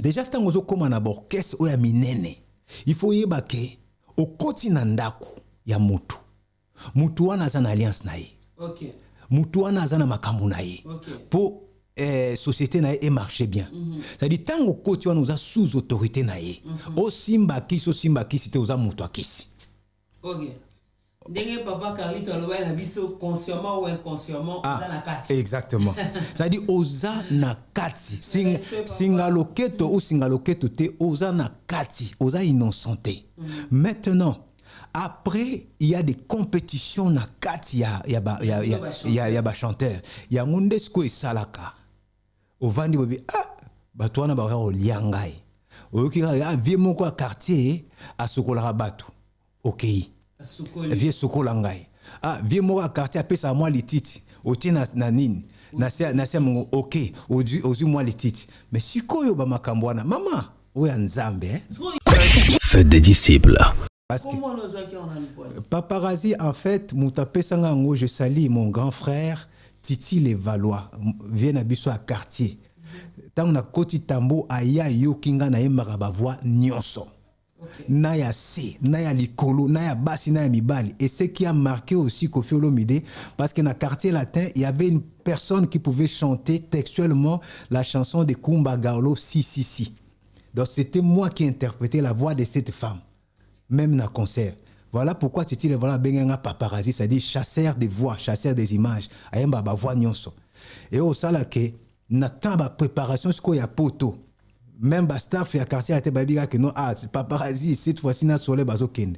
Déjà tant ozo koma na orchestre oya minene. Il faut yeba ke au koti na ndako ya mutu. Mutu wana aza na alliance na ye. OK. Mutu wana aza na makambo na ye. OK. Pour société na ye marche bien. C'est-à-dire tant au koti wana oza sous autorité na ye. O simba kisi te oza mutu akisi. OK. Ndenge papa Carlito aloba na biso consciemment ou inconsciemment oza na kati. Exactement. C'est-à-dire oza na kati. Singa loketo ou singa loketo te oza na kati, oza innocenté. Maintenant, après il y a des compétitions na kati ya ba chanteur. Ya ngonde sko esalaka. Ovandi bobi bato wana ba o liangai. Oyoki vie moko quartier a sokola bato. OK. Vie sokola ngai. Vie moko quartier apesa moi lititi. Oti na nini? Na se mongo OK. Ozu moi lititi. Mais sikoyo ba makambo wana mama oya nzambe Faites des disciples. Parce que paparazzi en fait mutapesa ngango je salue mon grand frère Titi Levalois vient à biso à quartier. Tant na koti tambo aya yokinga na yemaka ba voix nyonso. Na ya se, na ya likolo, na ya basi, na ya mibali. Et ce qui a marqué aussi Koffi Olomide, parce que dans le quartier latin, il y avait une personne qui pouvait chanter textuellement la chanson de Kumba Gawlo Si. Donc c'était moi qui interprétais la voix de cette femme, même dans le concert. Voilà pourquoi Titi Levalois benga paparazzi, c'est-à-dire chasseur des voix, chasseur des images, ayemba ba voix nyonso. Et au sala que n'attend ba préparation ce qu'il y a poto. Même ba staff ya quartier ate babiga que non paparazzi cette fois-ci na sole bazo kende.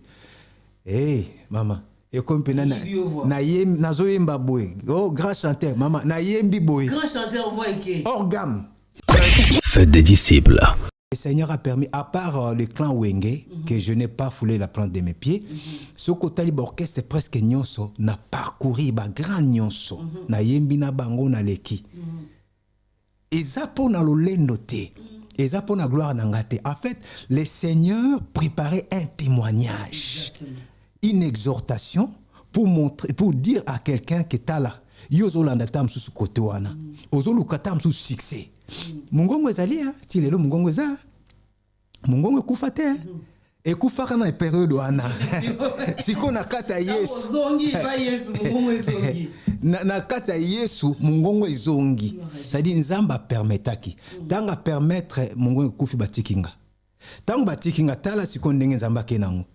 Maman, et comme pena na yem nazo yemba boy. Oh grand chanteur maman na yembi boy. Grand chanteur voix que hors gamme. Faites des disciples. Le Seigneur a permis, à part le clan Wenge, que je n'ai pas foulé la plante de mes pieds, ce côté orchestre presque nyonso n'a parcouru ba grand nyonso na yembi na bango na leki. Ezapo na lolendo te. Ezapo na gloire na ngate. En fait, le Seigneur préparait un témoignage, une exhortation pour montrer, pour dire à quelqu'un que t'as là, yozo landa tam sous côté wana, ozo lukatam sous succès. Mungongo ezali ti lelo mungongo eza. Mungongo kufa te. Ekufa kana période wana. Siko na kata Yesu. Zongi ba Yesu mungongo ezongi. Na kata Yesu mungongo ezongi. C'est-à-dire nzamba permetaki. Tanga permettre mungongo kufi batikinga. Tanga batikinga tala siko ndenge nzamba kenango.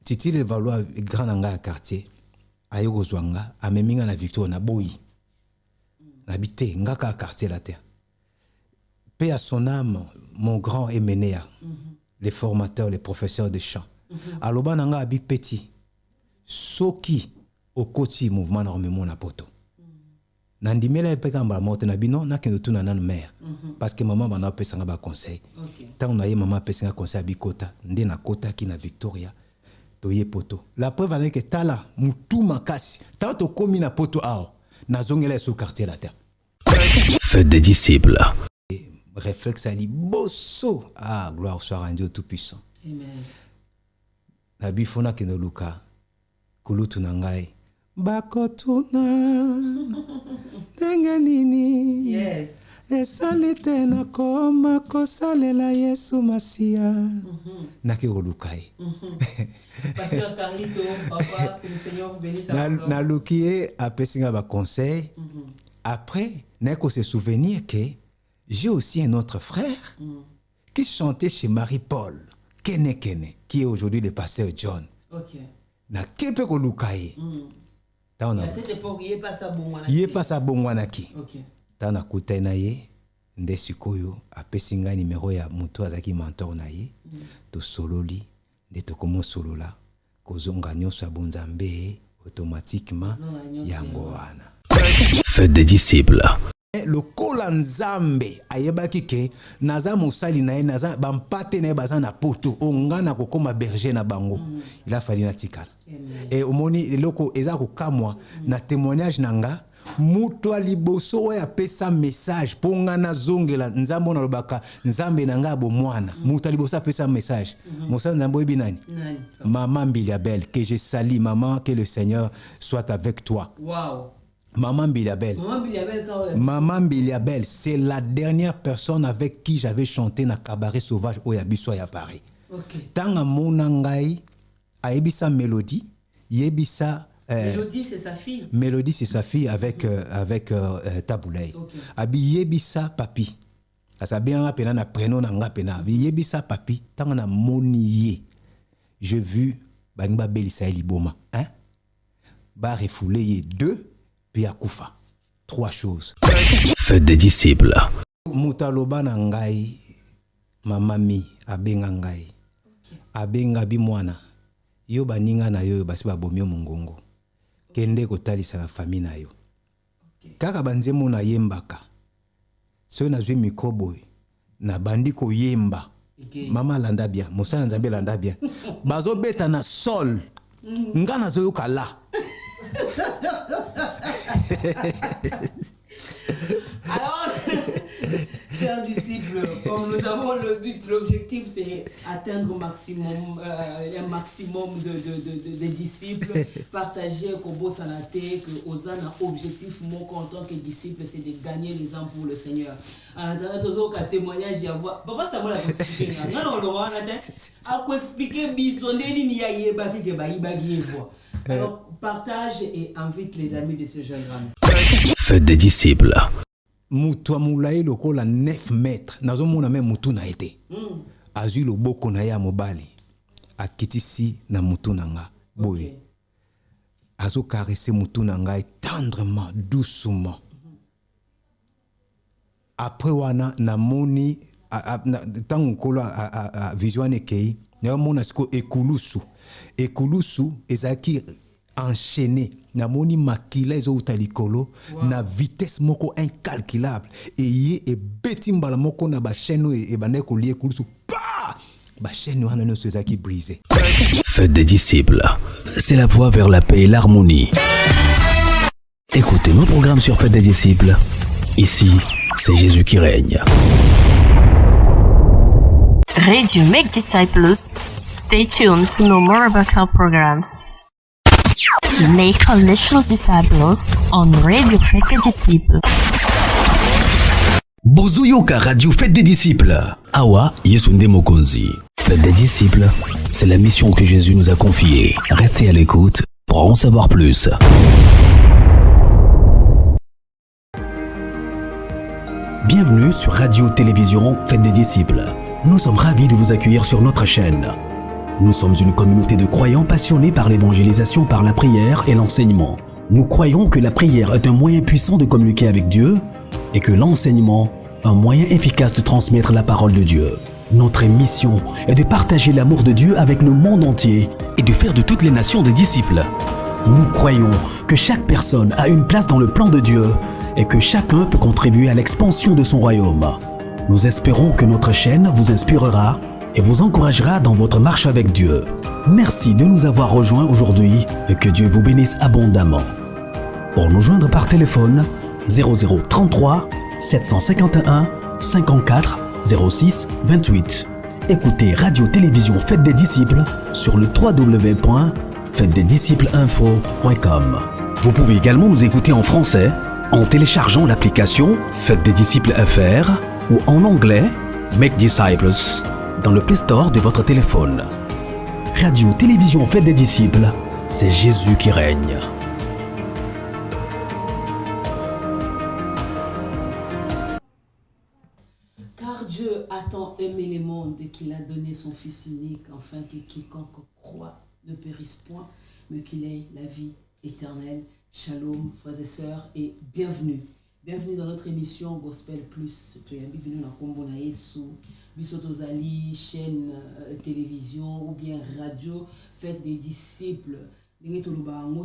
Titi Levalois grand nanga quartier. Ayoko zwanga ameminga na Victoire na boyi. Habité ngaka quartier la terre. Paix à son âme, mon grand Emenea, les formateurs, les professeurs de chant. Aloba nanga abi petit. Soki au koti mouvement normalement na poto. Nandimela epeka mba moto na bino na kendo tuna nan mère. Parce que maman bana pesa nga ba conseil. Tant na ye maman pesa nga conseil abi kota, nde na kota ki na Victoria. Toye poto. La preuve avec que tala mutu makasi. Tant to komi na poto ao. Nazongela sous quartier la terre. Faites des disciples. Réflexe ali bosso. Gloire soit à Dieu tout-puissant. Amen. Nabi fona keno luka. Kulutu nangai. Bakotuna. Denganini. Yes. Esalite na koma kosalela Yesu Masia. Naki olukai. Pasteur Carlito, papa, que le Seigneur vous bénisse. Na lukie apesinga ba conseil. Après, n'est-ce se souvenir que j'ai aussi un autre frère qui chantait chez Marie-Paul, Kene, qui est aujourd'hui le pasteur John. OK. Na kepe ko lukai. À cette époque, il n'est pas ça bon wanaki. Il n'est pas ça bon wanaki. OK. Ta na kutai na ye, nde sikoyo apesinga numéro ya mutu azaki mentor na ye. To sololi, nde to komo solola. Kozonga nyonso ya bonzambe automatiquement yango wana. Faites des disciples. Le kolanzambe ayebaki ke naza musali na ye naza bampate na ye baza na poto ongana kokoma berger na bango. Il a fallu na tikala. Et omoni loko eza kokamwa na témoignage nanga mutu aliboso ya pesa message ponga na zongela nzambo na lobaka nzambe nanga bo mwana mutu aliboso pesa message mosa nzambo ebinani maman Biliabel que je salue maman que le Seigneur soit avec toi. Wow. Maman Biliabel. Maman Biliabel, c'est la dernière personne avec qui j'avais chanté na cabaret sauvage au Yabiso à Paris. Tanga monangai aebisa Mélodie, yebisa Mélodie c'est sa fille. Mélodie c'est sa fille avec Taboulay. Abi yebisa papi. Asa bien rapena na prénom na ngapena. Yebisa papi tanga na moniye. J'ai vu Bangba Belisa Eliboma, hein? Ba refoulé 2 puis à Koufa. 3 choses. Fête des disciples. Moutaloba na ngai mamami abenga ngai. Abenga bimwana. Yo baninga na yo basi babomio mongongo. Kende kotalisa na famille na yo. Kaka banzemo na yembaka. So na zwi mikobo na bandi ko yemba. Mama landa bien, Moussa Nzambe landa bien. Bazo beta na sol. Ngana zo kala. Alors, chers disciples, comme nous avons le but, l'objectif, c'est atteindre un maximum de disciples, partager Kobo Sanate, que Osana objectif, mon en tant que disciple, c'est de gagner les âmes pour le Seigneur. En attendant, tous autres témoignages, il y a papa Samuel a expliqué. Non, expliquer bisonné ni yaye baki ke bayi bagi voix. Alors, partage et invite les amis de ce jeune homme. Fête des disciples. Moutou amoulaye loko la 9 mètres. Nazo mona même moutou na été. Azu lo boko na ya mobali. Akitisi na moutou nanga. Boye. Azo caresser moutou nanga tendrement, doucement. Après wana na moni tango kolo a vision ekei. Na mona siko ekulusu. Ekulusu ezaki enchaîné na moni makila ezo utalikolo na vitesse moko incalculable et beti mbala moko na ba chaîne e bande ko lié kulusu pa ba chaîne wana no ezaki brisé. Fête des disciples, c'est la voie vers la paix et l'harmonie. Écoutez nos programmes sur Fête des disciples. Ici, c'est Jésus qui règne. Radio Make Disciples. Stay tuned to know more about our programs. Make National Disciples on Radio Fête des Disciples. Bozoyoka Radio Fête des disciples. Awa Yesunde Mokonzi. Fête des disciples, c'est la mission que Jésus nous a confiée. Restez à l'écoute pour en savoir plus. Bienvenue sur Radio-Télévision Fête des disciples. Nous sommes ravis de vous accueillir sur notre chaîne. Nous sommes une communauté de croyants passionnés par l'évangélisation par la prière et l'enseignement. Nous croyons que la prière est un moyen puissant de communiquer avec Dieu et que l'enseignement, un moyen efficace de transmettre la parole de Dieu. Notre mission est de partager l'amour de Dieu avec le monde entier et de faire de toutes les nations des disciples. Nous croyons que chaque personne a une place dans le plan de Dieu et que chacun peut contribuer à l'expansion de son royaume. Nous espérons que notre chaîne vous inspirera et vous encouragera dans votre marche avec Dieu. Merci de nous avoir rejoints aujourd'hui et que Dieu vous bénisse abondamment. Pour nous joindre par téléphone, 0033 751 54 06 28. Écoutez Radio-Télévision Fête des Disciples sur le www.fêtedesdiscipleinfo.com. Vous pouvez également nous écouter en français en téléchargeant l'application Fête des Disciples FR ou en anglais Make Disciples dans le Play Store de votre téléphone. Radio-Télévision Fête des Disciples, c'est Jésus qui règne. Car Dieu a tant aimé les mondes qu'il a donné son Fils unique, afin que quiconque croit ne périsse point, mais qu'il ait la vie éternelle. Shalom, frères et sœurs, et bienvenue. Bienvenue dans notre émission Gospel Plus. Bienvenue dans Kombo na Yesu, Bisotozali, chaîne télévision ou bien radio, Fête des disciples.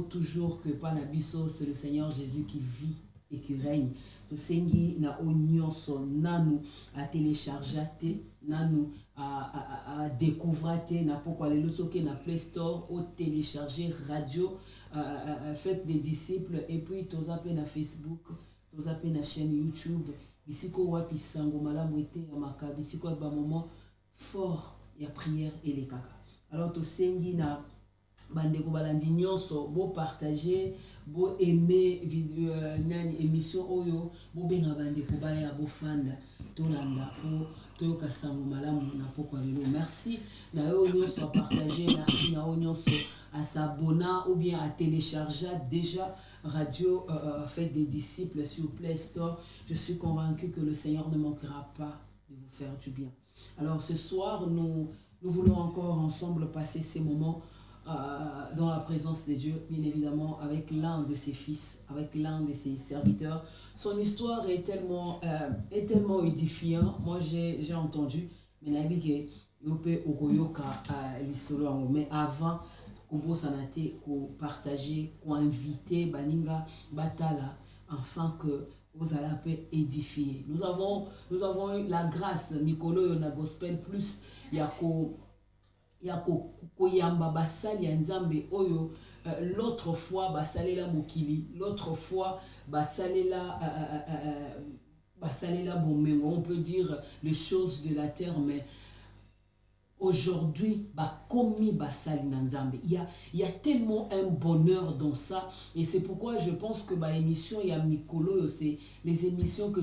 Toujours que par la biso, c'est le Seigneur Jésus qui vit et qui règne. To sengi na onyonso nanu a télécharger nanu a découvrir na pourquoi les losoke na Play Store au télécharger radio Fête des disciples et puis tous appels na Facebook. Vous avez une chaîne YouTube, bisiko wapi sango malamu ete amaka, bisiko ba moment fort, il y a prière et les kaka. Alors to sengi na bandeko balandi nyonso bo partager bo aimer vidéo nani émission oyo bo benga bandeko baya bo fanda tolanda po toyoka sango malamu na pokwa lelo. Merci na yo nyonso à partager, merci na yo nyonso à s'abonner ou bien à télécharger déjà Radio Fête des Disciples sur Play Store. Je suis convaincu que le Seigneur ne manquera pas de vous faire du bien. Alors ce soir, nous voulons encore ensemble passer ces moments dans la présence de Dieu, bien évidemment avec l'un de ses fils, avec l'un de ses serviteurs. Son histoire est tellement édifiante. Moi j'ai entendu, mais avant qu'on sanate, qu'on partager, qu'on inviter baninga batala afin que vous allez édifier. Nous avons eu la grâce Mikolo na Gospel Plus yako yamba basali ya nzambe oyo l'autre fois basalela mokili, l'autre fois basalela bomengo, on peut dire les choses de la terre, mais aujourd'hui, commis basali nanzambe. Il y a tellement un bonheur dans ça, et c'est pourquoi je pense que ma émission il y a Mikolo, c'est les émissions que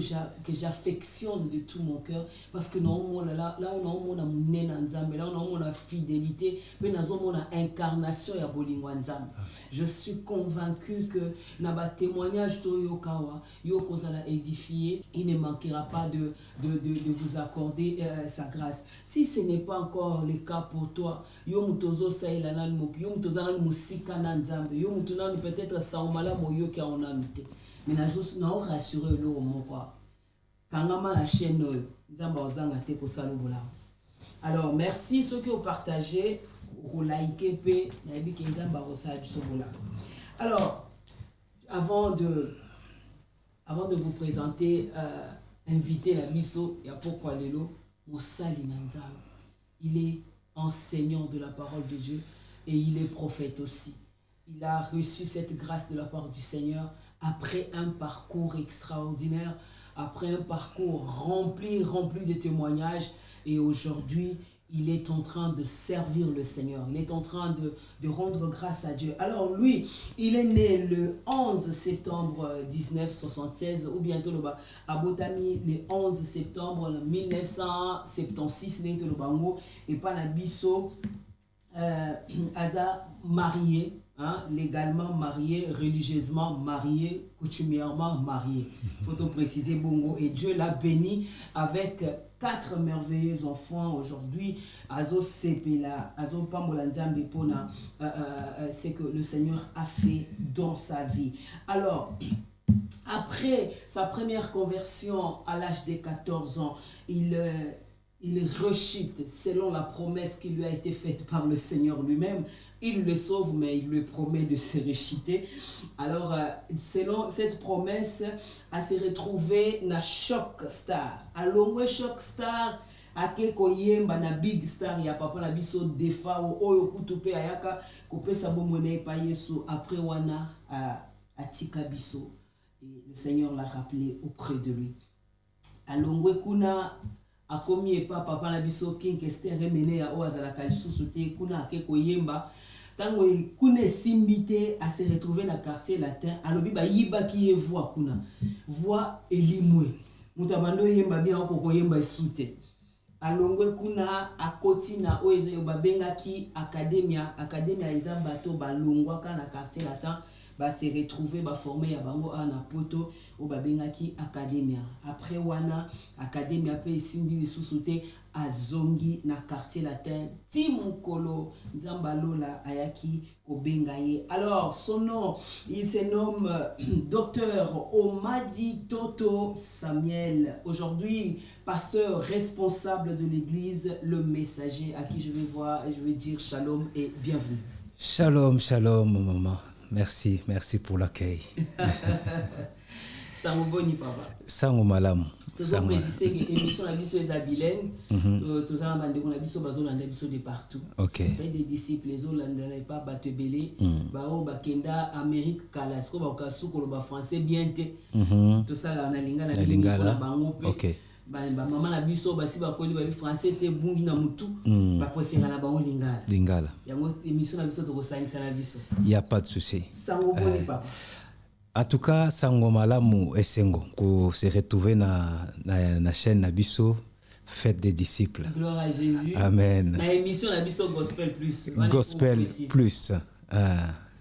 j'affectionne de tout mon cœur, parce que là on a mon nanzambe, là on a la fidélité, mais on a incarnation ya bolingwa nzambe. Je suis convaincu que na ba témoignage to yokawa yokozala édifié, il ne manquera pas de vous accorder sa grâce. Si ce n'est pas encore le cas pour toi, yo mutozo saila nan mok, yo mutozana musika nan nzambe, yo mutuna peut-être saumala moyo ki on a mité. Mais na juste na rassurer le moko. Kangama la chaîne nzamba ozanga te ko salobola. Alors merci ceux qui ont partagé, au liker pe na bi ki nzamba osala bisobola. Alors avant de vous présenter inviter la miso ya pourquoi lelo mosali na nzambe. Il est enseignant de la parole de Dieu et il est prophète aussi. Il a reçu cette grâce de la part du Seigneur après un parcours extraordinaire, après un parcours rempli de témoignages, et aujourd'hui, il est en train de servir le Seigneur. Il est en train de rendre grâce à Dieu. Alors lui, il est né le 11 septembre 1976, ou bientôt à Botami, le 11 septembre 1976, et Panabiso, Aza marié, hein, légalement marié, religieusement marié, coutumièrement marié. Il faut préciser Bongo. Et Dieu l'a béni avec 4 merveilleux enfants aujourd'hui. Azo Sepela, Azo Pambolanzambe Pona, c'est que le Seigneur a fait dans sa vie. Alors, après sa première conversion à l'âge de 14 ans, il rechute selon la promesse qui lui a été faite par le Seigneur lui-même. Il le sauve, mais il lui promet de se rechuter. Alors, selon cette promesse, à se retrouver na Shock Star. Alors, Shock Star, ake koyemba na Big Star, ya papa na biso defa o oyo kutupe ayaka kopesa bomone pa Yesu après wana atika biso. Et le Seigneur l'a rappelé auprès de lui. Alors, kuna akomi epa papa na biso King Esther remene ya oazala kalisusu te kuna ake koyemba. Tango kune simbite à se retrouver dans le quartier latin, alobi ba yiba ki ye voix kuna. Voix elimwe. Mutabando yemba bien ko yemba esute. Alongwe kuna akoti na oeze babenga ki academia eza bato balongwa kana quartier latin. Va se retrouver, va former à bango à Napoto ou babengaki academia. Après wana academia pe simbi sous-souté à Zongi na quartier latin Timukolo Nzambalola Ayaki Kobengaye. Alors son nom, il se nomme docteur Omadi Toto Samuel. Aujourd'hui pasteur responsable de l'église Le Messager, à qui je vais dire shalom et bienvenue. Shalom maman. Merci pour l'accueil. Sango boni papa. Sango malamu. Sango préciser que émission la biso est bilingue. Tout ça bande qu'on a biso bazolanda biso de partout. OK. Fait des disciples les olanda pas batebele, bao bakenda Amérique kala, sko ba kasu ko ba français bien té. Tout ça là na lingala bango pe. OK. maman na biso basi ba koli ba français c'est bungi na mutu ba préférer na ba on lingala. Lingala. Yango émission na biso to ko sangisa na biso. Il y a pas de souci. Sango boni papa. En tout cas, sango malamu esengo ko se retrouver na chaîne na biso Fête des disciples. Gloire à Jésus. Amen. Na émission na biso Gospel Plus. Gospel Plus.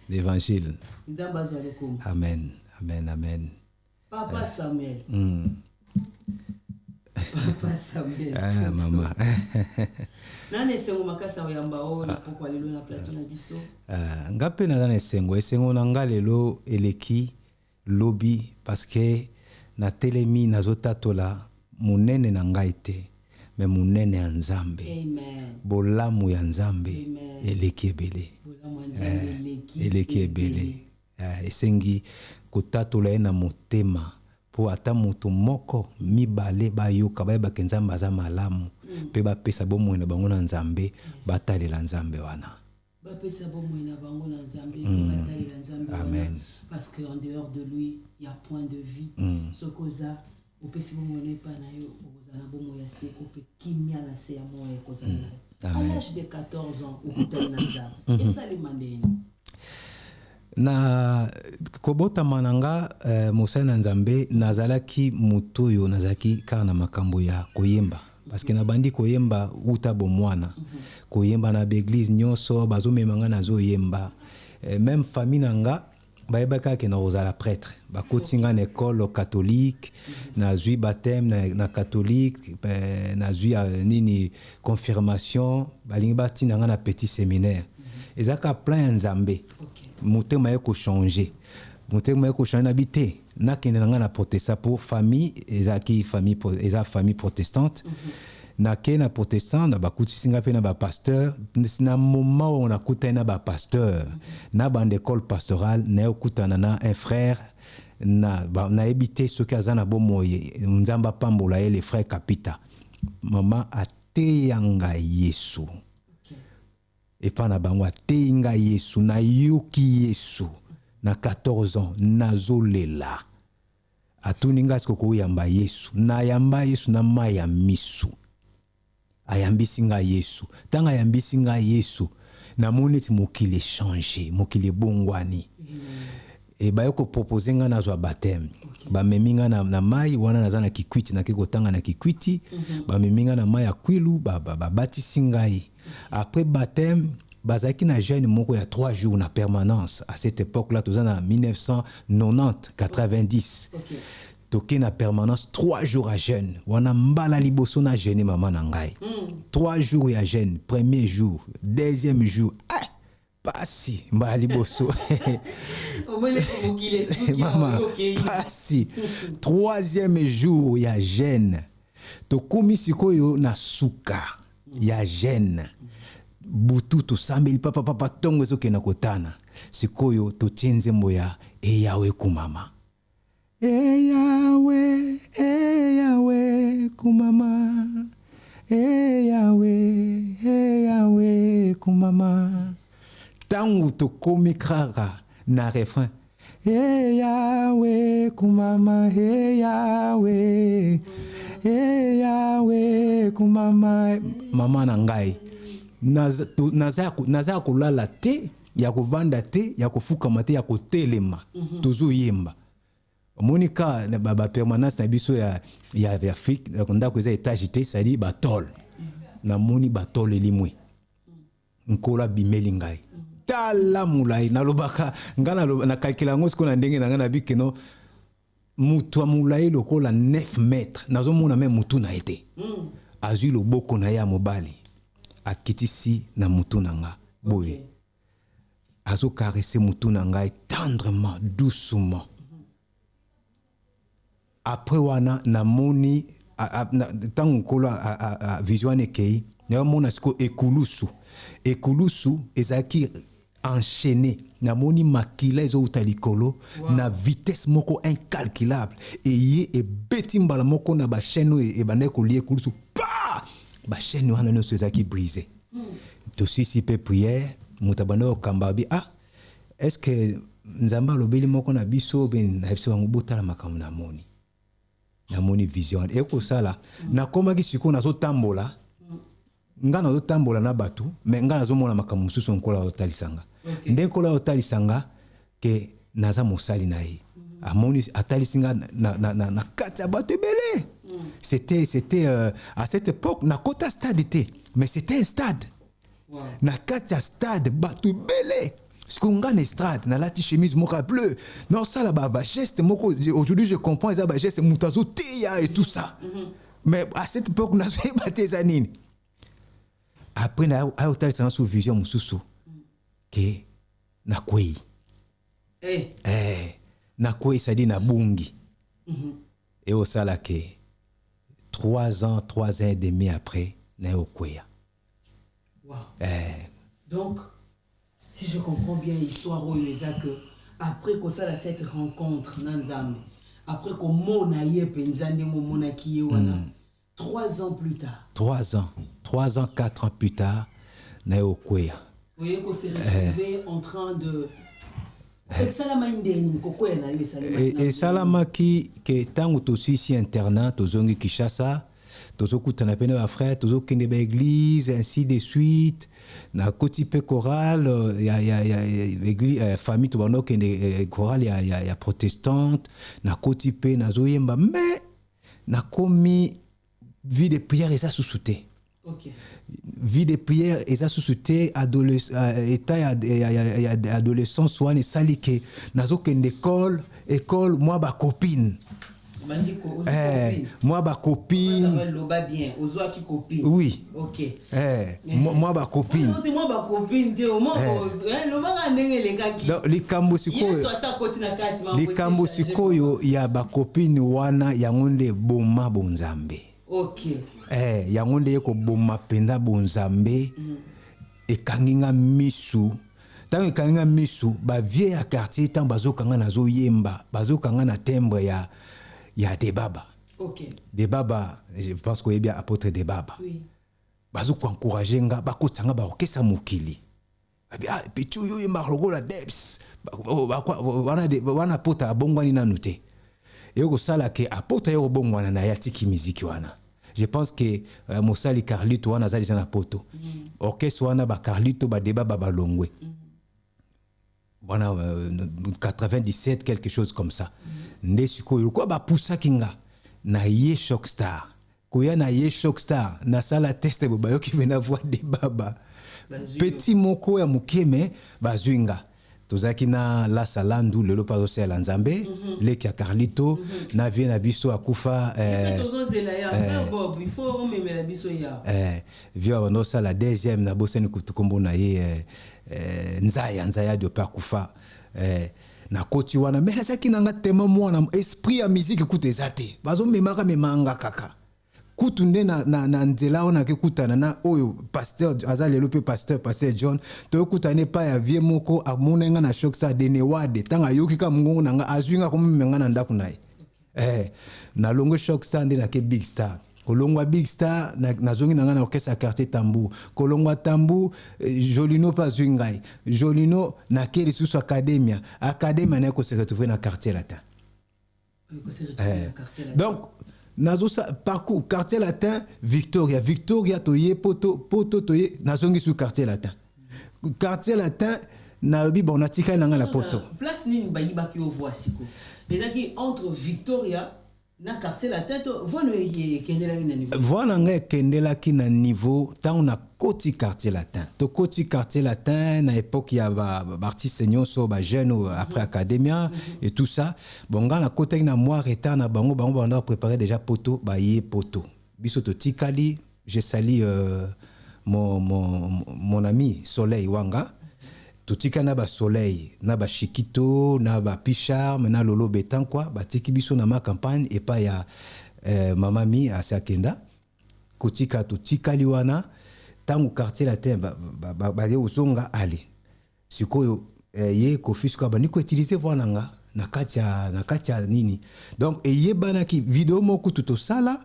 L'évangile. Amen. Amen. Amen. Papa Samuel. Papa Samuel. Ah, maman. Nane sengo makasa oyamba o na poko lelo na plateau na biso. Ngape na nane sengo na nga lelo eleki lobi parce que na telemi nazotatola munene na ngai te mais munene ya Nzambe. Amen. Bolamu ya Nzambe eleki ebele. Bolamu ya Nzambe eleki ebele. Esengi kotatola na motema po ata mutu moko mibale bayoka bayeba ke Nzambe aza malamu pe bapesa bomoi na bango na Nzambe batalela Nzambe wana. Bapesa bomoi na bango na Nzambe batalela Nzambe wana. Amen. Parce que en dehors de lui il y a point de vie. Sokoza opesi bomoi ne pa na yo ozana bomoi ya se ope kimia na se ya moyo kozana. À l'âge de 14 ans okutana na Nzambe. Esa le mandeni. Na kobota mananga mosali na Nzambe nazalaki mutu yo nazaki kaka na makambo ya koyemba parce que na bandi koyemba uta bomwana koyemba na l'église nyonso bazomemanga nazoyemba même famille nanga bayebaka ke na ozala prêtre bakotinga na école catholique nazwi baptême na catholique nazwi nini confirmation balingi batinanga na petit séminaire ezaka plein Nzambe. Motema eko changer. Motema eko changer na bité. Na kende na protestant pour famille ezaki famille protestante. Na kena protestant na bakuti singa pe na ba pasteur na moment où on a kuta na ba pasteur na bande école pastorale na okutana na un frère na ebité ce que azana bomoye Nzamba pambola les frères Kapita. Mama ateyanga Yesu. Et pas na bango ateinga Yesu na yuki Yesu na 14 ans nazolela atuninga sikoko yamba Yesu na yamba Yesu na maya misu ayambisinga Yesu tanga yambisinga Yesu na moneti mokili changer mokili bongwani et ba yoko proposer nga nazwa baptême ba meminga na mai wana nazana kikwiti na kikotanga na kikwiti ba meminga na mai ya kwilu ba batisinga après baptême bazaki na jeune moko ya 3 jours na permanence à cette époque là tozana 1990 90 toki na permanence 3 jours à jeûne wana mbala liboso na jeûne maman na ngai 3 jours ya jeûne premier jour deuxième jour pasi mbala liboso maman pasi troisième jour ya jeûne tokomi sikoyo na suka ya jeûne butu tosambeli papa tongo ezokena kotana sikoyo totienze mboya eyawe kumama eyawe kumama eyawe kumama tangu tokomi kaka na refrain eyawe kumama eyawe kumama mama na ngai naza kulala te ya kovanda te ya kofukama te ya kotelema tozoyemba monika ba permanence na biso ya Afrique ndako eza étage te sali batol na moni batol elimwe nkola bimeli ngai tala mulai nalobaka ngana na kalkila ngo siko na ndenge na ngana bikeno mutu mulai lokola 9 mètres nazomona même mutu na ete azui loboko na ya mobali akitisi na mutu na nga boye azo caresser mutu na ngai tendrement doucement après wana na moni tango kola vision ekei na mona siko ekulusu ezaki enchaîné na moni makila ezo utalikolo na vitesse moko incalculable et beti mbala moko na ba chaîne e bana ko lié ekulusu pa ba chaîne wana no ezaki brisé to si pe prière mutabana okambabi est-ce que Nzamba lobeli moko na biso ben na biso ngobotala makambo na moni namoni vision et ko sala na koma ki siko nazo tambola nga nazo tambola na batu mais nga nazo mona makambo mususu nkola otalisanga nde nkola otalisanga ke naza mosali na ye amoni atalisinga na kati ya batu ebele c'était à cette époque na kota stade te mais c'était un stade na kati ya stade batu ebele Skunga estrade na lati chemise moka bleu non ça là ba geste moko aujourd'hui je comprends ça ba geste mutazo teya et tout ça mais à cette époque na so baté zanini après na a hotel ça sous vision mususu que na kwei na kwei ça dit na bungi et au sala que 3 ans et demi après na okweya donc si je comprends bien l'histoire où il y a que après que ça cette rencontre nanzame après que mona yepe nzande mona kiye wana 3 ans plus tard 3 ans 4 ans plus tard na okweya vous voyez qu'on s'est retrouvé en train de et salama qui tango to si internat to zongi Kinshasa tozokutana pene ba frère tozokende ba église ainsi de suite na koti pe chorale ya église famille to bano kende chorale ya protestante na koti pe nazoyemba mais na komi vie de prière eza susute vie de prière eza susute adolescence wana esali ke nazokende école moi ba copine moi ba copine oui moi ba copine likambo sikoyo ya ba copine wana yango nde boma bonzambe yango nde yeko boma penda bonzambe ekanginga misu tango ekanginga misu ba vie ya quartier tango bazokanga nazo yemba bazokanga na timbre ya Debaba. Debaba, je pense qu'il y a bien apôtre Debaba. Oui. Bazo ko encourager nga ba kotanga ba okesa mokili. Ah pichu yo marlogo la debs. Wana apôtre abongwani na nute. Et ko sala ke apôtre yo bongwana na yatiki musique wana. Je pense que Mosali Carlito wana zali na poto. Orchestre wana ba Carlito ba Debaba ba longwe. Voilà 97 quelque chose comme ça. Nde sikoyo ko ba poussa kinga na ye Shockstar koya na ye Shockstar na sala test bo bayoki mena voix de baba petit moko ya mukeme bazwinga tozaki na la salandu lelo pa zo la nzambe leki ya Carlito na vie na biso akufa tozozela ya Bob il faut memela biso ya via no sala deuxième na boseni kutukombo na ye nzaya de pa akufa na koti wana mais ça qui nanga tema mwana esprit ya musique écoute ezate bazo memaka memanga kaka kutunde na nzela ona ke kutana na oyo pasteur azalelo pe pasteur John to kutane pa ya vie moko amonenga na Shockstar de Newade tanga yoki ka mungu nanga azwinga ko memenga na ndaku naye na longo Shockstar nde na ke Big Star kolongwa Big Star na zongi nanga na orchestre quartier Tambour kolongwa Tambour Jolino pa zwingai Jolino na keri susu academia na ko se retrouver na quartier latin donc nazo sa parcours quartier latin Victoria toye poto toye na zongi su quartier latin na lobi bon atika nanga la poto place nini bayiba ki o voix siko ezaki entre Victoria na quartier latin vono ye kendela na niveau vono nga kendela ki na niveau tant na koti quartier latin na époque ya ba artiste nyonso ba jeune après academia et tout ça bon nga na koti na moi retard na bango banda préparer déjà poto ba ye poto biso to tikali je salue mon ami Soleil Wanga totika na ba Soleil na ba Chikito na ba Pichard na Lolo Betan quoi ba tiki biso na ma campagne et pas ya mamami à Sakenda kotika totika liwana tangu quartier latin ba ye osonga ale sikoyo ye kofisiko ba niko utiliser vonanga na katia nini donc ye bana ki vidéo moko to sala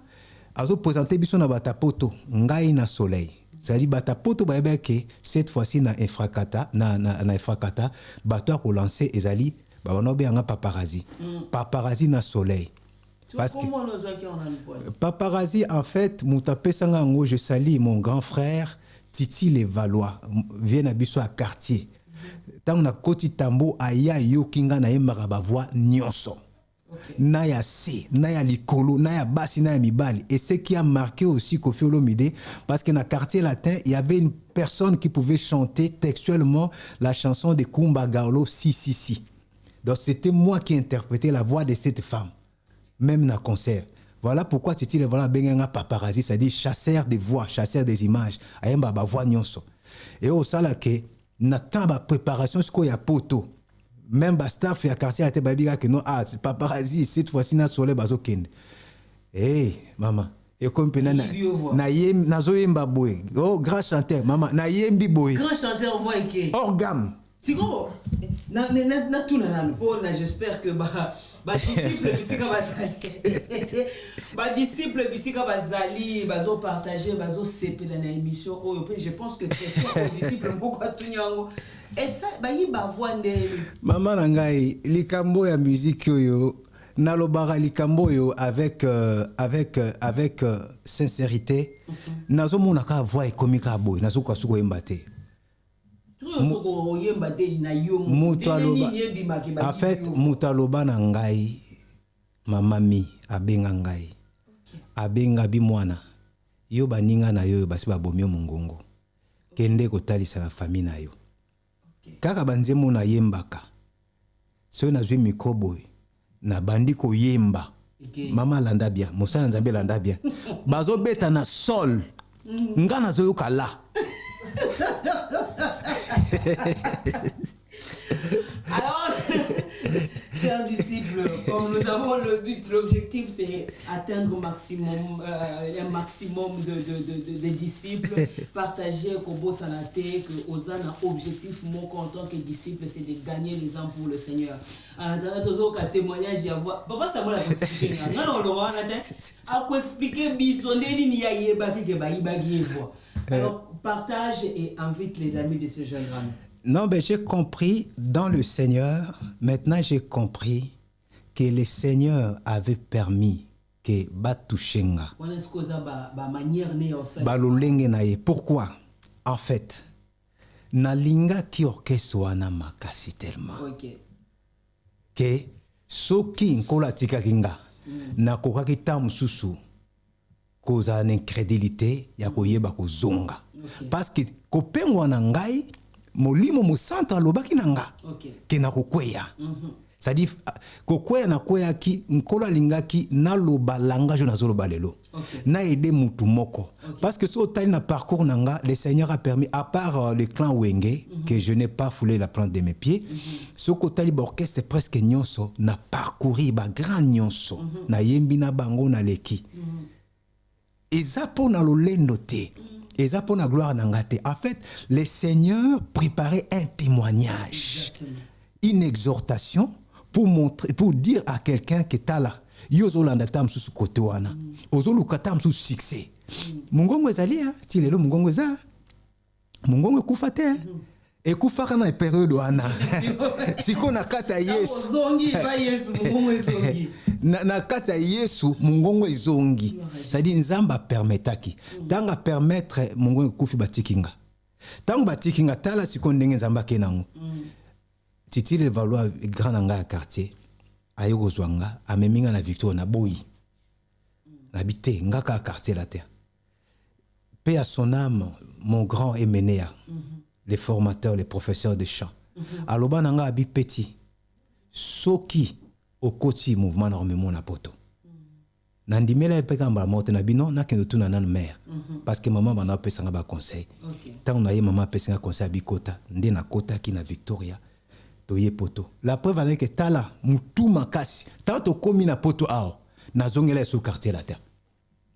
azo présenter biso na batapoto ngai na Soleil. C'est-à-dire batapoto baebeke cette fois-ci na Efrakata na Efrakata bato a relancé ezali ba banobe anga paparazzi na Soleil. Parce que paparazzi, en fait, je salue mon grand frère Titi Les Valois, vient à à quartier. Tant on a Koti Tambo, aya yo kinga na yemba voix nyonso. Naya C, naya likolo, naya basi, naya mibali. Et ce qui a marqué aussi Koffi Olomide, parce que dans le quartier latin, il y avait une personne qui pouvait chanter textuellement la chanson de Kumba Gawlo Si Si Si. Donc c'était moi qui interprétais la voix de cette femme, même dans le concert. Voilà pourquoi Titi Le Voilà benga paparazzi, c'est-à-dire chasseur de voix, chasseur des images, ayemba ba voix nyonso. Et au sala que n'attend ba préparation ce qu'il y a poto. Même ba staff et à quartier latin babiga que non c'est paparazzi cette fois-ci na soleil bazo kende. Hey maman, et comme pena na yem nazo yemba boy. Oh grand chanteur maman, na yembi boy. Grand chanteur voix que organe. Sigo na tout na j'espère que disciple bisika bazali bazo partager bazo sepe dans l'émission je pense que question aux disciples beaucoup atunyango et ça bayi ba voix ndeli maman nangai likambo ya musique yo nalobara likambo yo avec sincérité nazo mona ka voix komika boy nazo kwa suko embate. En fait, Moutaloba nangai, mamami, abenga ngai. Abenga bimwana. Yo baninga na yo basi babomio mungongo. Kende kotalisa na famille na yo. Kaka banzemo na yembaka. So na zwi mikoboy na bandiko yemba. Mama landa bien, Moussa Nzambe landa bien. Bazo beta na sol. Nga na zo yo kala. Alors, chers disciples, comme nous avons le but, l'objectif c'est atteindre un maximum de disciples, partager Kobo Sanate, que Ozana objectif mon en tant que disciple c'est de gagner les âmes pour le Seigneur. En attendant, tous les témoignages, il y a papa ça m'a expliqué. Non, non, à quoi expliquer bisonné ni yeba qui baïbagi voix. Alors, partage et invite les amis de ce jeune homme. Non, ben j'ai compris dans le Seigneur. Maintenant, j'ai compris que le Seigneur avait permis que Batushenga. Pourquoi? En fait, nalinga ki orchestre wana makasi tellement. Que soki nkola tika kinga na kokaki tamu susu. Cause à incrédulité ya koyeba kozonga parce que kopengwa na ngai molimo mo centre lobaki nanga ke na kokweya c'est-à-dire kokweya na kweya ki nkola lingaki na loba langage na zoloba lelo na aider mutu moko parce que so tali na parcours nanga le Seigneur a permis à part le clan Wenge que je n'ai pas foulé la plante de mes pieds ce côté orchestre presque nyonso na parcourir ba grand nyonso na yembi na bango na leki. Ezapona lolendo te. Ezapona gloire nangate. En fait, le Seigneur préparait un témoignage, une exhortation pour montrer, pour dire à quelqu'un que t'as là, yozo landatam sous côté wana, ozo lukatam sous succès. Mungongo ezali hein, tilelo mungongo eza. Mungongo kufate. Et kufaka na période wana. Siko na kata Yesu. Zongi ba Yesu mungongo ezongi. Na kata Yesu mungongo ezongi. C'est-à-dire nzamba permetaki. Tanga permettre mungongo kufi batikinga. Tanga batikinga tala siko ndenge nzamba kenango. Titi Le Valois grand nanga quartier. Ayoko zwanga ameminga na Victoire na boyi. Habité ngaka quartier la terre. Paix à son âme, mon grand Eménéa. Les formateurs, les professeurs de chant. Aloba nanga abi petit. Soki au koti mouvement normalement na poto. Nandimela epeka mba moto na bino na kendo tuna nan mère. Parce que maman bana pesa nga ba conseil. Tant na ye maman pesa nga conseil abi kota, nde na kota ki na Victoria. Toye poto. La preuve avec que tala mutu makasi. Tant to komi na poto ao. Na zongela sous quartier la terre.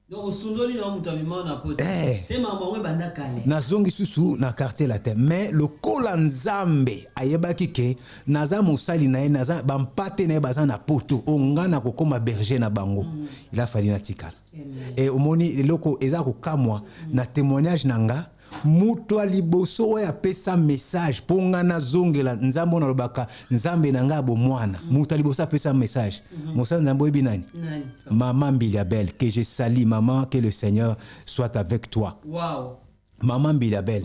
Donc Sundoli na mutamima na poto. C'est maman we banda kale. Na zongi susu na quartier la terre. Mais le kolanzambe ayebaki ke naza musali na ye naza bampate na ye baza na poto ongana kokoma berger na bango. Il a fallu na tikala. Et omoni loko eza ko kamwa na témoignage nanga muto liboso oyo apesa message mpo nga nazongela nzambe oyo nalobaka nzambe na ngai bomwana muto liboso apesa message mosala nzambe oyebi nani maman Mbiliabel, que je salue maman, que le Seigneur soit avec toi. Wow. Maman Mbiliabel.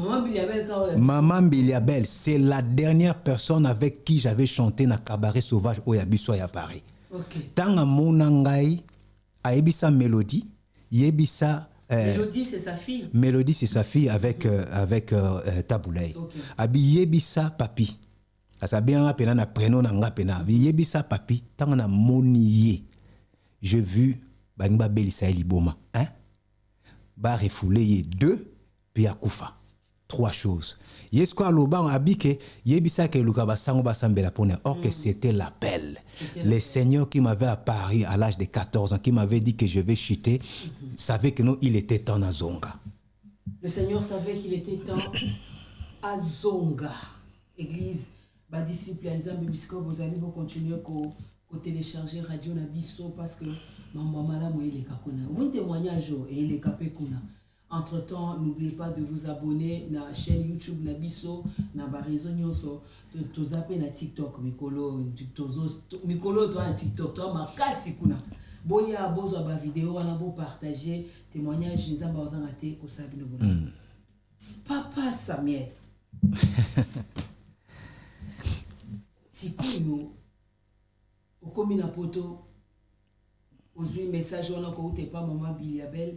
Maman Mbiliabel, c'est la dernière personne avec qui j'avais chanté na cabaret sauvage au Yabiso à Paris. Tanga monangai aebisa mélodie, yebisa Mélodie c'est sa fille. Mélodie c'est sa fille avec Taboulay. Abi yebisa papi. Asa bien apena na prénom na nga pena. Abi yebisa papi tanga na moniye. J'ai vu Banimba Belisa Eliboma, hein? Ba refoulé 2 puis akufa. 3 choses. Yesko aloban abike yebisa ke luka basango basambela pone. Or que c'était l'appel. Le Seigneur qui m'avait apparu à l'âge de 14 ans, qui m'avait dit que je vais chuter, savait que non, il était temps à Zonga. Le Seigneur savait qu'il était temps à Zonga. Église, ba disciple Nzambe bisko vous allez vous continuer ko télécharger Radio Nabiso parce que maman madame il est kakuna. Un témoignage et il est capé kuna. Entre-temps, n'oubliez pas de vous abonner à la chaîne YouTube Nabiso, na ba réseau nyonso, to zaper na TikTok mikolo toi na TikTok toi makasi kuna. Boya bozo ba vidéo wana bo partager témoignage nzamba ozanga te ko sabino bona. Papa Samuel. Sikuyo okomi na poto ozwi message wana ko ute pa maman Mbiliabel.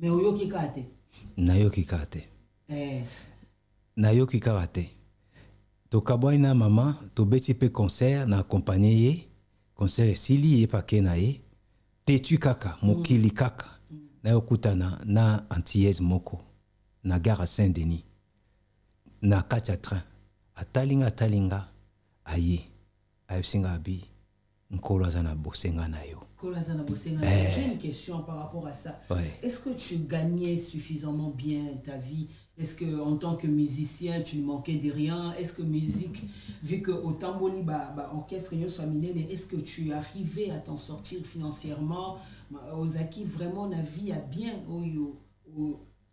Mais oyoki kate. Nayoki kate. Nayoki kate. To kabwaina maman to beti pe concert na accompagner concert esili ye pake na ye. Tetu kaka mokili kaka. Na yokutana na Antillaise moko na gare Saint-Denis. Na katia train. Atalinga aye ayebsinga abi nkolo azana bosenga na yo. J'ai une question par rapport à ça. Est-ce que tu gagnais suffisamment bien ta vie? Est-ce que en tant que musicien tu ne manquais de rien? Est-ce que musique, vu que au Tamboli orchestre est-ce que tu arrivais à t'en sortir financièrement? Aux acquis vraiment la vie a bien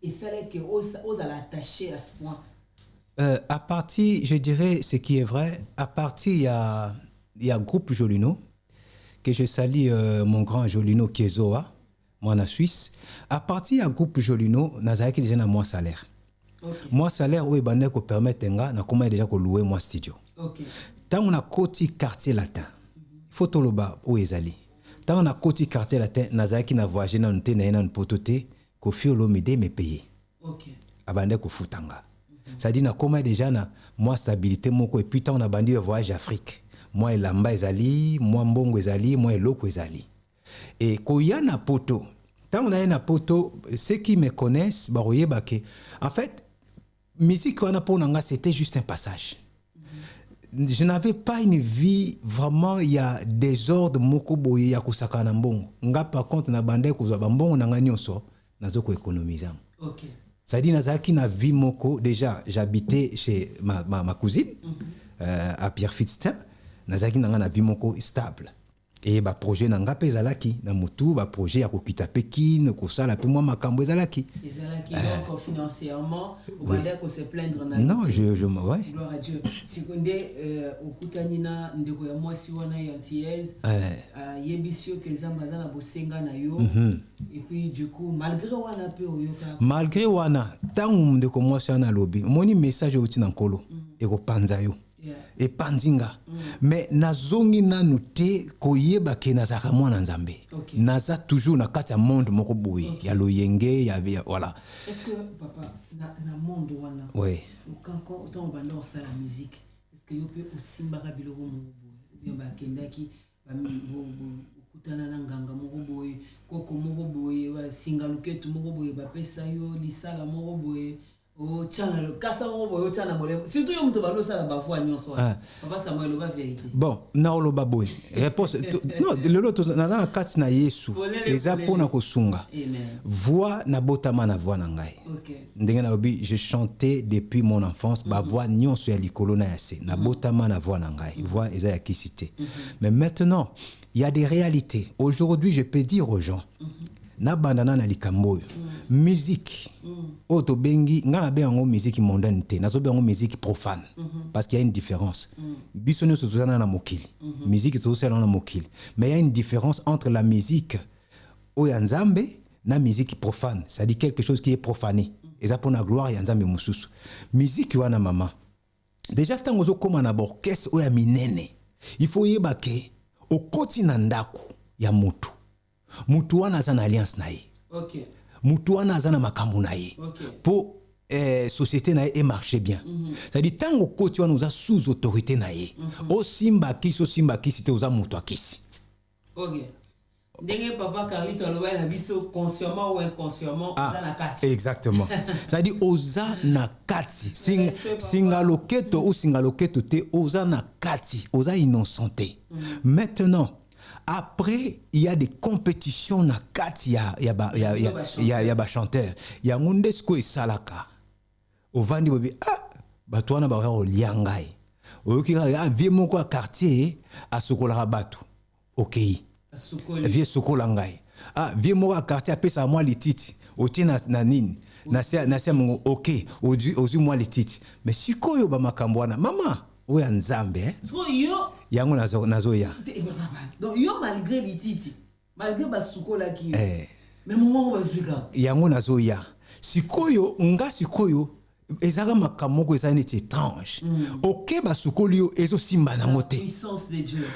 et ça là que aux à l'attacher à ce point. À partir, je dirais ce qui est vrai, à partir il y a groupe Jolino que je salue mon grand Jolino Kiezoa, moi en Suisse. À partir du groupe Jolino, nazaki déjà na moi salaire. Moi salaire où ebande ko permettre nga na comment déjà ko louer moi studio. Tant on a côté quartier latin. Photo loba où ezali. Tant on a côté quartier latin, nazaki na voyager na nté na pototé ko fiolo mede me payer. Abande ko futanga. Ça dit na comment déjà na moi stabilité moko et puis tant on a bandi voyage Afrique. Moi elamba ezali, moi mbongo ezali, moi eloko ezali. Et koya na poto, tant on a na poto, ceux qui me connaissent, baroye bake. En fait, musique wana po nanga c'était juste un passage. Je n'avais pas une vie vraiment, il y a des ordres moko boye ya kusaka na mbongo. Nga par contre na bande ko zwa mbongo nanga nyonso nazo ko économiser. Ça dit nazaki na vie moko déjà j'habitais chez ma cousine à Pierre-Fitztin. Nazaki nanga na vie moko stable et ba projet nanga pezalaki na mutu ba projet ya kokita Pékin ko sala pe moi makambo ezalaki donc financièrement on va ko se plaindre na non je ouais gloire à Dieu sikonde okutani na ndeko ya mwasi wana ya Antillaise yebisio ke nzamba za na bosenga na yo et puis du coup malgré wana pe oyoka malgré wana tangu ndeko mwasi wana lobi moni message outi na nkolo e ko panza yo et pandinga mais nazongi nanu te koyeba ke nazaka mwana nzambe naza toujours na kati ya monde moko boye ya loyenge ya voilà. Est-ce que papa na monde wana quand on va lancer la musique est-ce que yo peut aussi mbaka biloko moko boye bien ba kendaki ba kutana na nganga moko boye koko moko boye ba singaluketu moko boye ba pesa yo lisala moko boye. Oh chana le kasa mo chana mo surtout yo mto balo sala ba voix nyonso papa Samuel ba vérité bon na lo baboy réponse non le loto na kati na Yesu eza pona kosunga voix na botama na voix na ngai ndenge na obi je chantais depuis mon enfance ba voix nyonso ya likolo na yase na botama na voix na ngai voix eza ya kisité mais maintenant il y a des réalités aujourd'hui je peux dire aux gens na bandana na likambo musique auto bengi ngana be en musique mondaine te nazo be en musique profane parce qu'il y a une différence bisono so tozana na mokili musique to sala na mokili mais il y a une différence entre la musique oya nzambe na musique profane, c'est-à-dire quelque chose qui est profané et ça pour la gloire ya nzambe mususu musique wana mama déjà tango zo koma na orchestre oya minene il faut yeba ke okoti na ndako ya mutu wana za na alliance na ye OK mutu wana za na makambo na ye pour société na ye marcher bien c'est-à-dire tango koti wana uza sous autorité na ye o simba kisi te uza mutu akisi OK ndenge papa Carlito aloba na biso consciemment ou inconsciemment uza na kati exactement c'est-à-dire oza na kati singaloketo ou singaloketo te oza na kati oza innocenté maintenant après il y a des compétitions na kati ya ba chanteur ya ngunde sko esalaka ovandi bobi bato wana ba ko liangai oyoki vie moko a quartier a sokola bato OK vie sokola ngai vie moko a quartier apesa moi lititi oti na nini na se mongo OK ozu moi lititi mais sikoyo ba makambo wana mama oya nzambe so yo yango nazo ya donc yo malgré lititi malgré ba sokola ki mais mongo bazwika yango nazo ya sikoyo ezaka makamoko eza neti étrange OK ba sokoli yo ezo simba na mote puissance de Dieu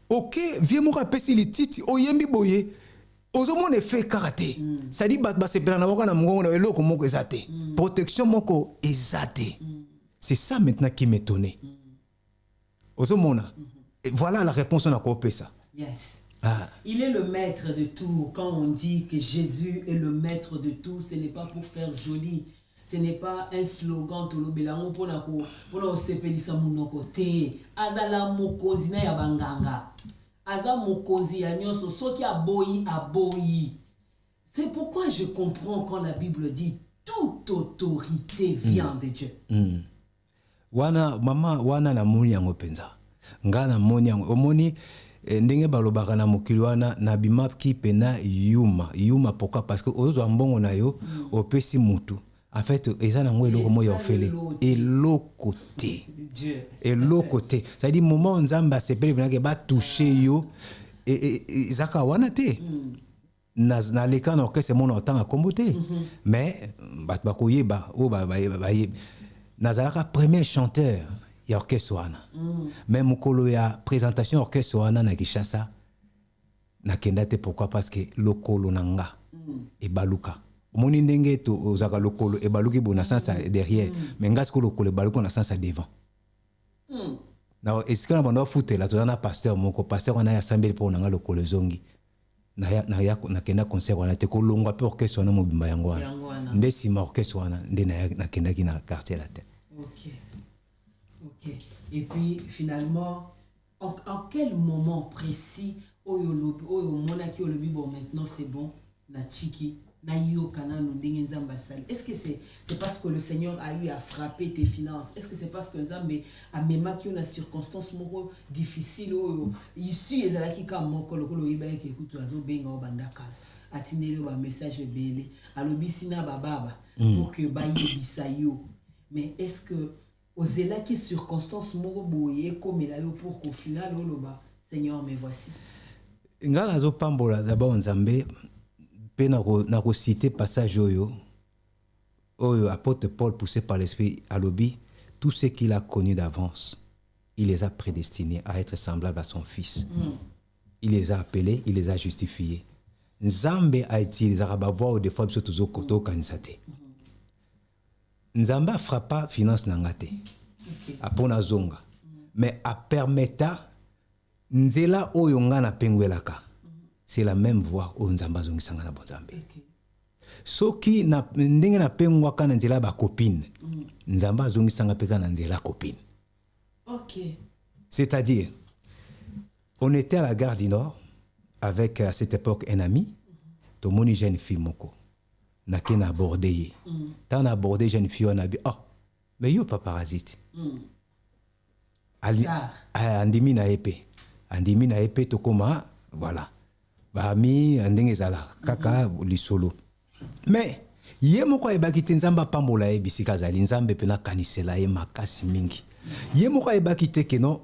OK vie moko apesi lititi oyembi boye ozomona effet karaté ça dit ba sepela na moko na mongo na eloko moko ezate protection moko ezate c'est ça maintenant qui m'étonnait ozomona voilà la réponse on a coupé ça yes il est le maître de tout. Quand on dit que Jésus est le maître de tout, ce n'est pas pour faire joli. Ce n'est pas un slogan tolobelango pona osepelisa munoko te. Azala mokonzi na ya banganga. Aza mokonzi ya nyonso soki aboyi. C'est pourquoi je comprends quand la Bible dit toute autorité vient de Dieu. Wana mama wana na moni yango penza. Ngana moni yango omoni ndenge balobaka na mokili wana na bimaki pena yuma pourquoi parce que ozo mbongo na yo opesi mutu en fait eza na ngwe eloko moyo ofele eloko te ça dit moment nzamba sepele binake ba toucher yo zaka wana te na leka na orchestre mon autant akombote mais ba koyeba o ba nazalaka premier chanteur ya orchestre wana même mokolo ya présentation orchestre wana na Kinshasa na kendate pourquoi parce que lokolo nanga e baluka moni ndenge to ozaka lokolo e baluki bona sens derrière mais ngasko lokolo baluko na sens devant na esika na bando futela to na pasteur moko pasteur wana ya sambeli po nanga lokolo zongi na kenda concert wana te ko longwa pe orchestre wana mobimba yango wana ndesima orchestre wana nde na kendaki na quartier la tête. OK. Et puis finalement, en quel moment précis, monaki olobi bon maintenant c'est bon, na chiki, na yo kana no ndenge nzamba sali. Est-ce que c'est parce que le Seigneur a eu à frapper tes finances? Est-ce que c'est parce que nzambe a memaki na circonstance moko difficile ici ezalaki ka moko lokolo yeba ke kutu azo benga obandaka. Atinelo ba message belé, alobi sina bababa pour que ba yebisa yo. Mais est-ce que osela qui circonstances moroboye comme il a eu pour qu'au final oloba Seigneur me voici ngala zo pambola d'abord nzambe pe na ko citer passage oyo apôtre Paul poussé par l'esprit alobi tout ce qu'il a connu d'avance il les a prédestinés à être semblables à son fils il les a appelés il les a justifiés nzambe a utilisé ba voix des fois biso tozo koto kanisate nzamba frappa finance nangate apona zonga mais a permetta nzela oyo nga na pengwelaka c'est la même voix o nzamba zongisanga na bonzambe soki na ndenge na pengwa kana nzela ba copine nzamba zongisanga peka na nzela copine. OK. C'est-à-dire on était à la gare du Nord avec à cette époque un ami tomoni jeune fille moko na ken abordé tant abordé jeune fille on a dit mais yo pas parasite andimi na épée to koma voilà ba mi ndenge zala kaka lisolo mais Ye moko ayebaki te nzambe apambola ye bisika azali nzambe pena kanisela ye makasi mingi. Ye moko ayebaki te ke non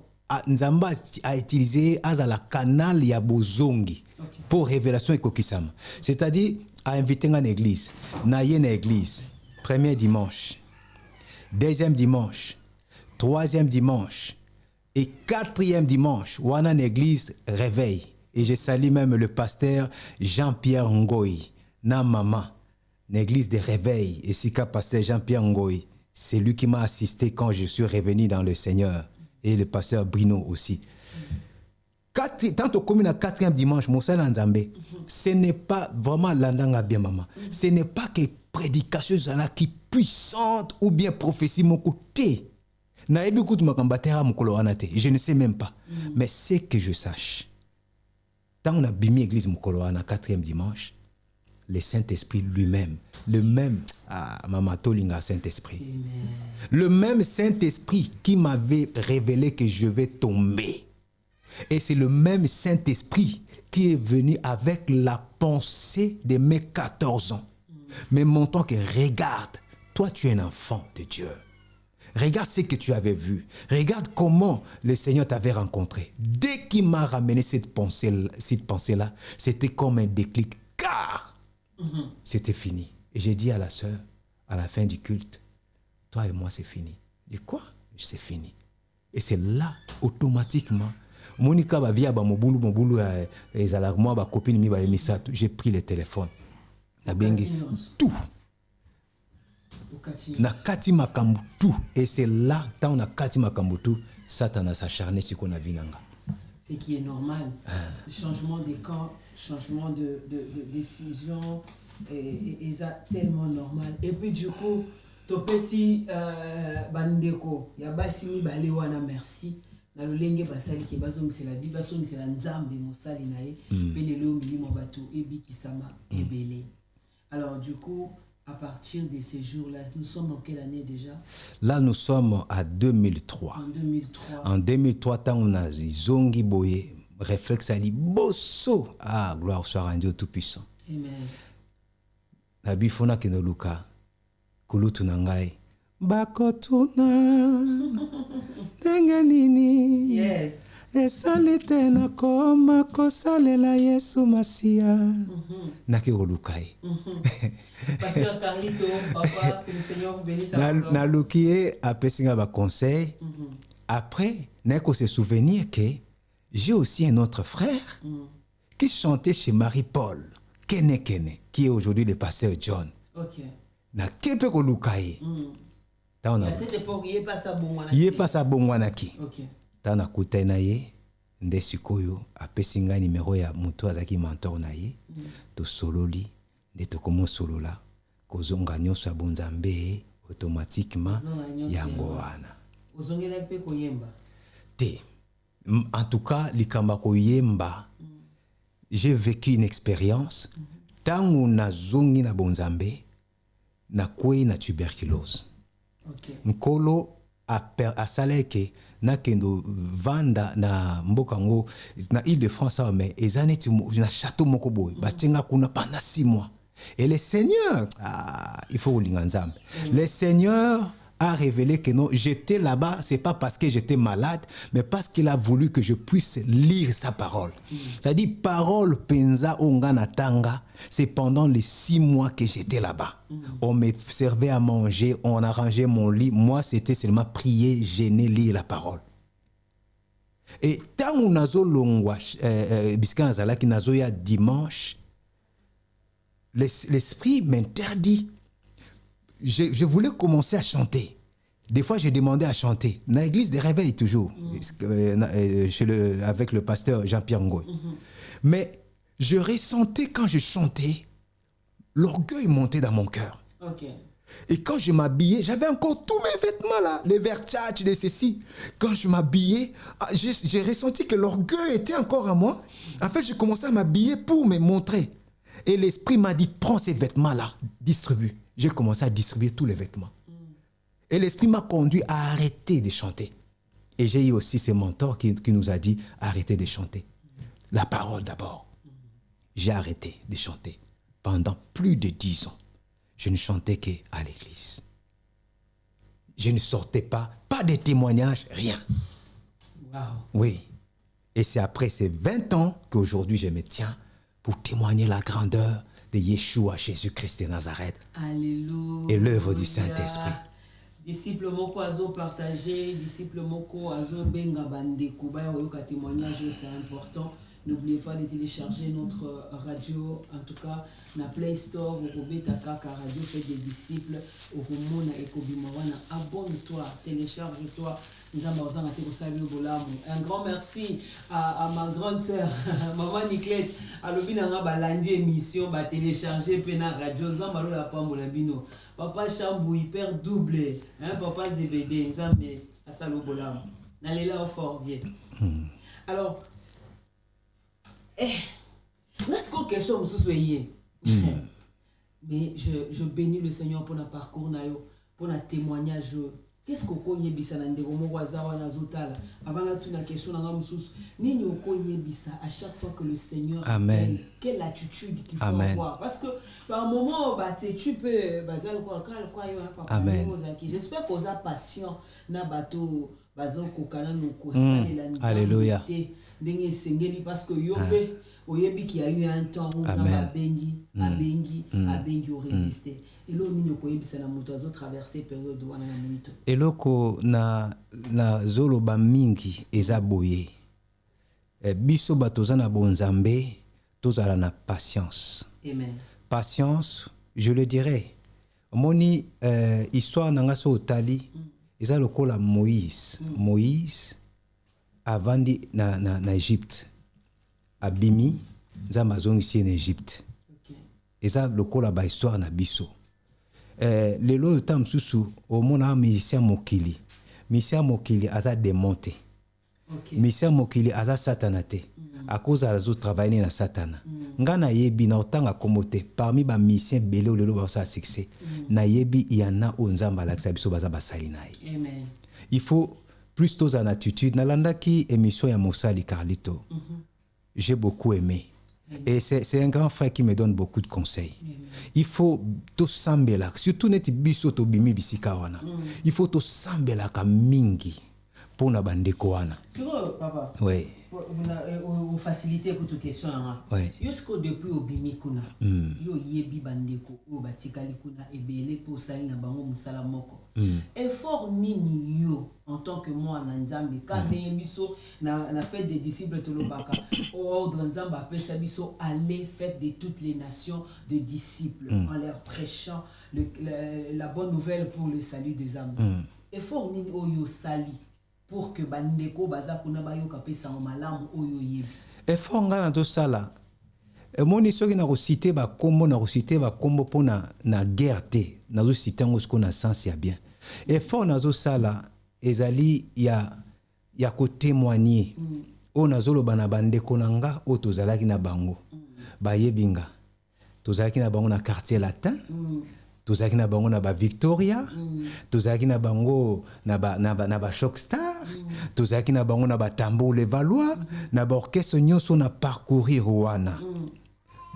nzambe a utilisé azala canal ya bozongi pour révélation ekokisama. C'est-à-dire a invité nga na église. Na ye na église. Premier dimanche. Deuxième dimanche. Troisième dimanche. Et quatrième dimanche. Wana na église réveil. Et je salue même le pasteur Jean-Pierre Ngoy. Na maman. L'église de réveil, et si qu'a pasteur Jean-Pierre Ngoy, c'est lui qui m'a assisté quand je suis revenu dans le Seigneur. Et le pasteur Bruno aussi. Tant au commune à quatrième dimanche, Moussa Nzambe, ce n'est pas vraiment l'andanga bien maman. Ce n'est pas que prédication qui puissante ou bien prophétie mon côté. Je ne sais même pas. Mais c'est que je sache. Tant on a bimi l'église Mukoloana quatrième dimanche, le Saint-Esprit lui-même, le même, Maman Tolinga Saint-Esprit, le même Saint-Esprit qui m'avait révélé que je vais tomber. Et c'est le même Saint-Esprit qui est venu avec la pensée de mes 14 ans. Mais montrant que regarde, toi tu es un enfant de Dieu. Regarde ce que tu avais vu. Regarde comment le Seigneur t'avait rencontré. Dès qu'il m'a ramené cette pensée-là, c'était comme un déclic. Car c'était fini. Et j'ai dit à la sœur, à la fin du culte, toi et moi, c'est fini. Je dis quoi? C'est fini. Et c'est là, automatiquement, Monica va via mon boulot, moi, ma copine, j'ai pris le téléphone. Tout. Na kati makambu tout. Et c'est là, tant on a kati makambu tout, Satan a s'acharné sur qu'on a vu nanga. Ce qui est normal. Changement de camp, changement de décision, et ça tellement normal. Et puis du coup, topesi bandeko, ya basimi balewana merci. Na lolenge basali ke bazong c'est la vie, bazong c'est la nzambe mosali nae, belelo milimo bato ebi kisama ebele. Alors du coup, à partir de ces jours-là, nous sommes en quelle année déjà? Là, nous sommes à 2003. En 2003. En 2003, tant on a zongi boye, réflexe ali bosso. Ah, gloire soit à Dieu Tout-Puissant. Amen. La bifona kenoluka, kulutu nangai, bakotuna, denganini. Yes. Esalite na koma kosalela Yesu Masia. Naki olukai. Pasteur Carlito, papa, que le Seigneur vous bénisse. Na lukie apesinga ba conseil. Après, neko se souvenir que j'ai aussi un autre frère qui chantait chez Marie-Paul, Kene, qui est aujourd'hui le pasteur John. OK. Na kepe kolukai. À cette époque, il est pas ça bon wanaki. Il est pas ça bon wanaki. OK. Tana kutai na ye nde sikoyo apesinga numéro ya mutu azaki mentor na ye to sololi nde to komo solola kozonga nyonso ya bonzambe automatiquement yango wana ozongela pe koyemba te en tout cas likamba koyemba j'ai vécu une expérience tangu nazongi na bonzambe na kwei na tuberculose. OK. Nkolo asaleke na kendo vanda na mbokango na Île-de-France mais ezane tu na château moko boy batenga kuna pendant 6 mois et le Seigneur il faut linganzambe le Seigneur a révélé que non, j'étais là-bas, c'est pas parce que j'étais malade, mais parce qu'il a voulu que je puisse lire sa parole. C'est-à-dire, parole penza ongana tanga, c'est pendant les 6 mois que j'étais là-bas. On me servait à manger, on arrangeait mon lit. Moi, c'était seulement prier, gêner, lire la parole. Et tant on a longwa, biskan azala ki nazo ya dimanche, l'esprit m'interdit. Je voulais commencer à chanter. Des fois, je demandais à chanter. Dans l'église des réveils, toujours, avec le pasteur Jean-Pierre Ngoy. Mais je ressentais quand je chantais, l'orgueil montait dans mon cœur. OK. Et quand je m'habillais, j'avais encore tous mes vêtements là, les vertachs, les ceci. Quand je m'habillais, j'ai ressenti que l'orgueil était encore à moi. En fait, je commençais à m'habiller pour me montrer. Et l'esprit m'a dit, prends ces vêtements là, distribue. J'ai commencé à distribuer tous les vêtements. Et l'esprit m'a conduit à arrêter de chanter. Et j'ai eu aussi ces mentors qui nous a dit, arrêtez de chanter. La parole d'abord. J'ai arrêté de chanter pendant plus de 10 ans. je ne chantais qu'à l'église. Je ne sortais pas de témoignages, rien. Wow. Oui. Et c'est après ces 20 ans qu'aujourd'hui je me tiens pour témoigner la grandeur de Yeshua, Jésus-Christ de Nazareth. Alléluia. Et l'œuvre du Saint-Esprit. Disciple moko azo partager, disciple moko azo benga bandeko ba yoka témoignage, c'est important. N'oubliez pas de télécharger notre radio, en tout cas, na Play Store, au Robeta Kaka Radio, fait des disciples, au Romona et Kobimawana. Abonne-toi, télécharge-toi. Un grand merci à ma grande sœur, Maman Niclette, à l'obinanga balandi émission, ba télécharger pena radio, nzambalo la pambola bino. Papa Chambou hyper doublé, hein, papa ZBD, nzambe asalo bolam. Nalela au fort vieux. Alors, est-ce qu'on question me soyez? Mais je bénis le Seigneur pour notre parcours, pour notre témoignage. Qu'est-ce qu'on yebisa na ndeko moko azawa na zotala avant la tuna question na mususu nini oko yebisa à chaque fois que le Seigneur appelle, quelle attitude qu'il faut avoir, parce que par moment tu peux bazal quoi papa, j'espère qu'on a patient na bateau bazal kokana no kosale la ndenge. Alléluia. Ndenge sengeli parce que yobe oyebi qui a eu un temps où ça va abengi au résister. Et là nini koyebisa na moto azo traverser période wana na minute. Eloko na zoloba mingi eza boye. Biso batoza na bonzambe tozala na patience. Amen. Patience, je le dirais. Moni histoire nanga so otali eza lokola Moïse. Moïse avandi na Égypte. Abimi nzamba zongisi en Égypte. Eza lokola ba histoire na biso. Lelo tam susu au mona musicien mokili. Musicien mokili aza démonté. Musicien mokili aza satanate. À cause de la travailler na satana. Ngana yebi na otanga komote parmi ba musiciens belé lelo ba sa succès. Na yebi il y en a onzamba la biso baza basali naï. Amen. Il faut plus tôt en attitude. Nalandaki émission ya Moussali Carlito. J'ai beaucoup aimé. Et c'est un grand frère qui me donne beaucoup de conseils. Il faut tout sambela, surtout net biso to bimi bisika wana. Il faut tout sambela ka mingi pour na bandeko wana. C'est vrai, papa. Oui. Vous facilitez pour toute question là. Oui. Jusqu'au depuis au bimi kuna. Yo yebi bandeko o batikali kuna ebele pour sali na bango musala moko. Effort nini yo en tant que moi na nzambe quand biso na fête des disciples tolobaka ordre nzamba appelle ça biso aller fête de toutes les nations de disciples en leur prêchant la bonne nouvelle pour le salut des âmes. Effort nini oyo sali pour que bandeko baza kuna bayoka pesa malamu oyo yebi. Effort ngana do sala. Moni soki na reciter ba kombo na reciter ba kombo pona na guerre te na zo citer ngo ce na sens ya bien. Effort na zo sala ezali ya ko témoigner. O na zolo bana bandeko nanga o tozalaki na bango. Ba yebinga. Tozalaki na bango na quartier latin. Tozalaki na bango na ba Victoria. Tozalaki na bango na ba Shock Star. Tozalaki na bango na ba Tambour les Valois. Na ba orchestre nyonso na parcourir wana.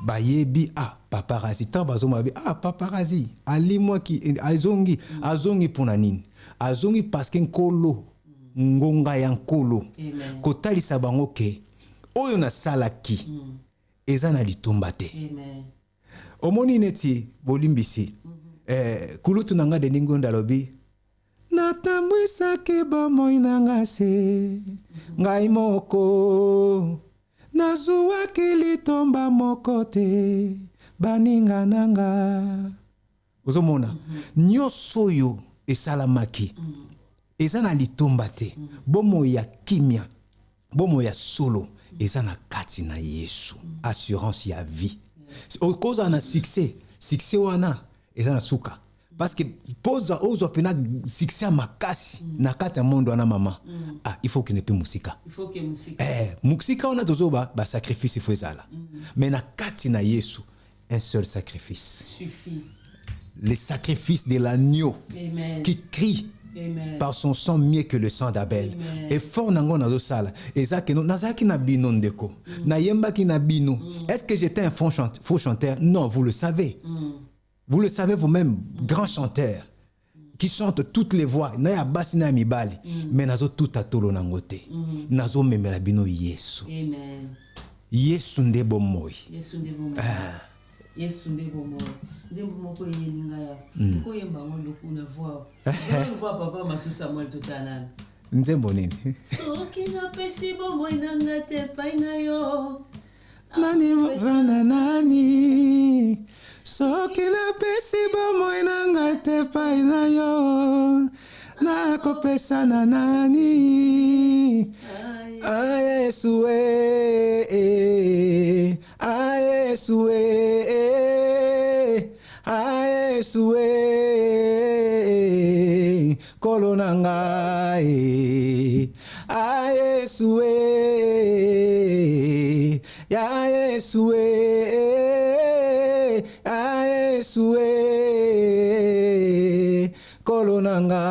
Bayebi paparazzi tabazo mabi paparazzi ali moi qui azongi pona nini azongi parce que nkolo ngonga ya nkolo kotalisa bango ke oyo na salaki eza na litumba te. Omoni neti bolimbisi kulutu nanga de ningonda lobi natambwisa ke bomoi nanga se ngai moko nazuwa kilitomba mokote baninga nanga. Ozomona nyoso yo esalamaki eza na litomba te bomo ya kimia bomo ya solo eza na kati na Yesu. Assurance ya vie au cause na succès wana eza na suka parce que posa ozo pena succès makasi na kati ya mondo na mama. Il faut que ne pe musika. Il faut que musika. Musika on a tozoba ba sacrifice faut ezala. Mais na kati na Yesu un seul sacrifice suffit. Le sacrifice de l'agneau qui crie par son sang mieux que le sang d'Abel. Et fort nango na sala ezaki no nazaki na bino ndeko na yemba ki na bino. Est-ce que j'étais un faux chanteur? Non, vous le savez. Vous le savez vous-même, grand chanteur, qui chante toutes les voix. Naya basi na mibali. Mais nazo tout atolo nangote. Nazo memela bino Yesu. Amen. Yesu nde bomoy. Yesu nde bomoy. Yesu nde bomoy. Nzembo moko yeninga ya. Ko yemba ngondo kuna voix. Nzembo voix papa Matou Samuel Totanan. Nzembo nini? Soki na pesi bomoy nanga te pai na yo. Nani vana nani? Soki na pesi bomoy nanga te pai na yo. Na kopesa na nani? Yesu Yesu Yesu kolo nanga Yesu ya Yesu Yesu kolo nanga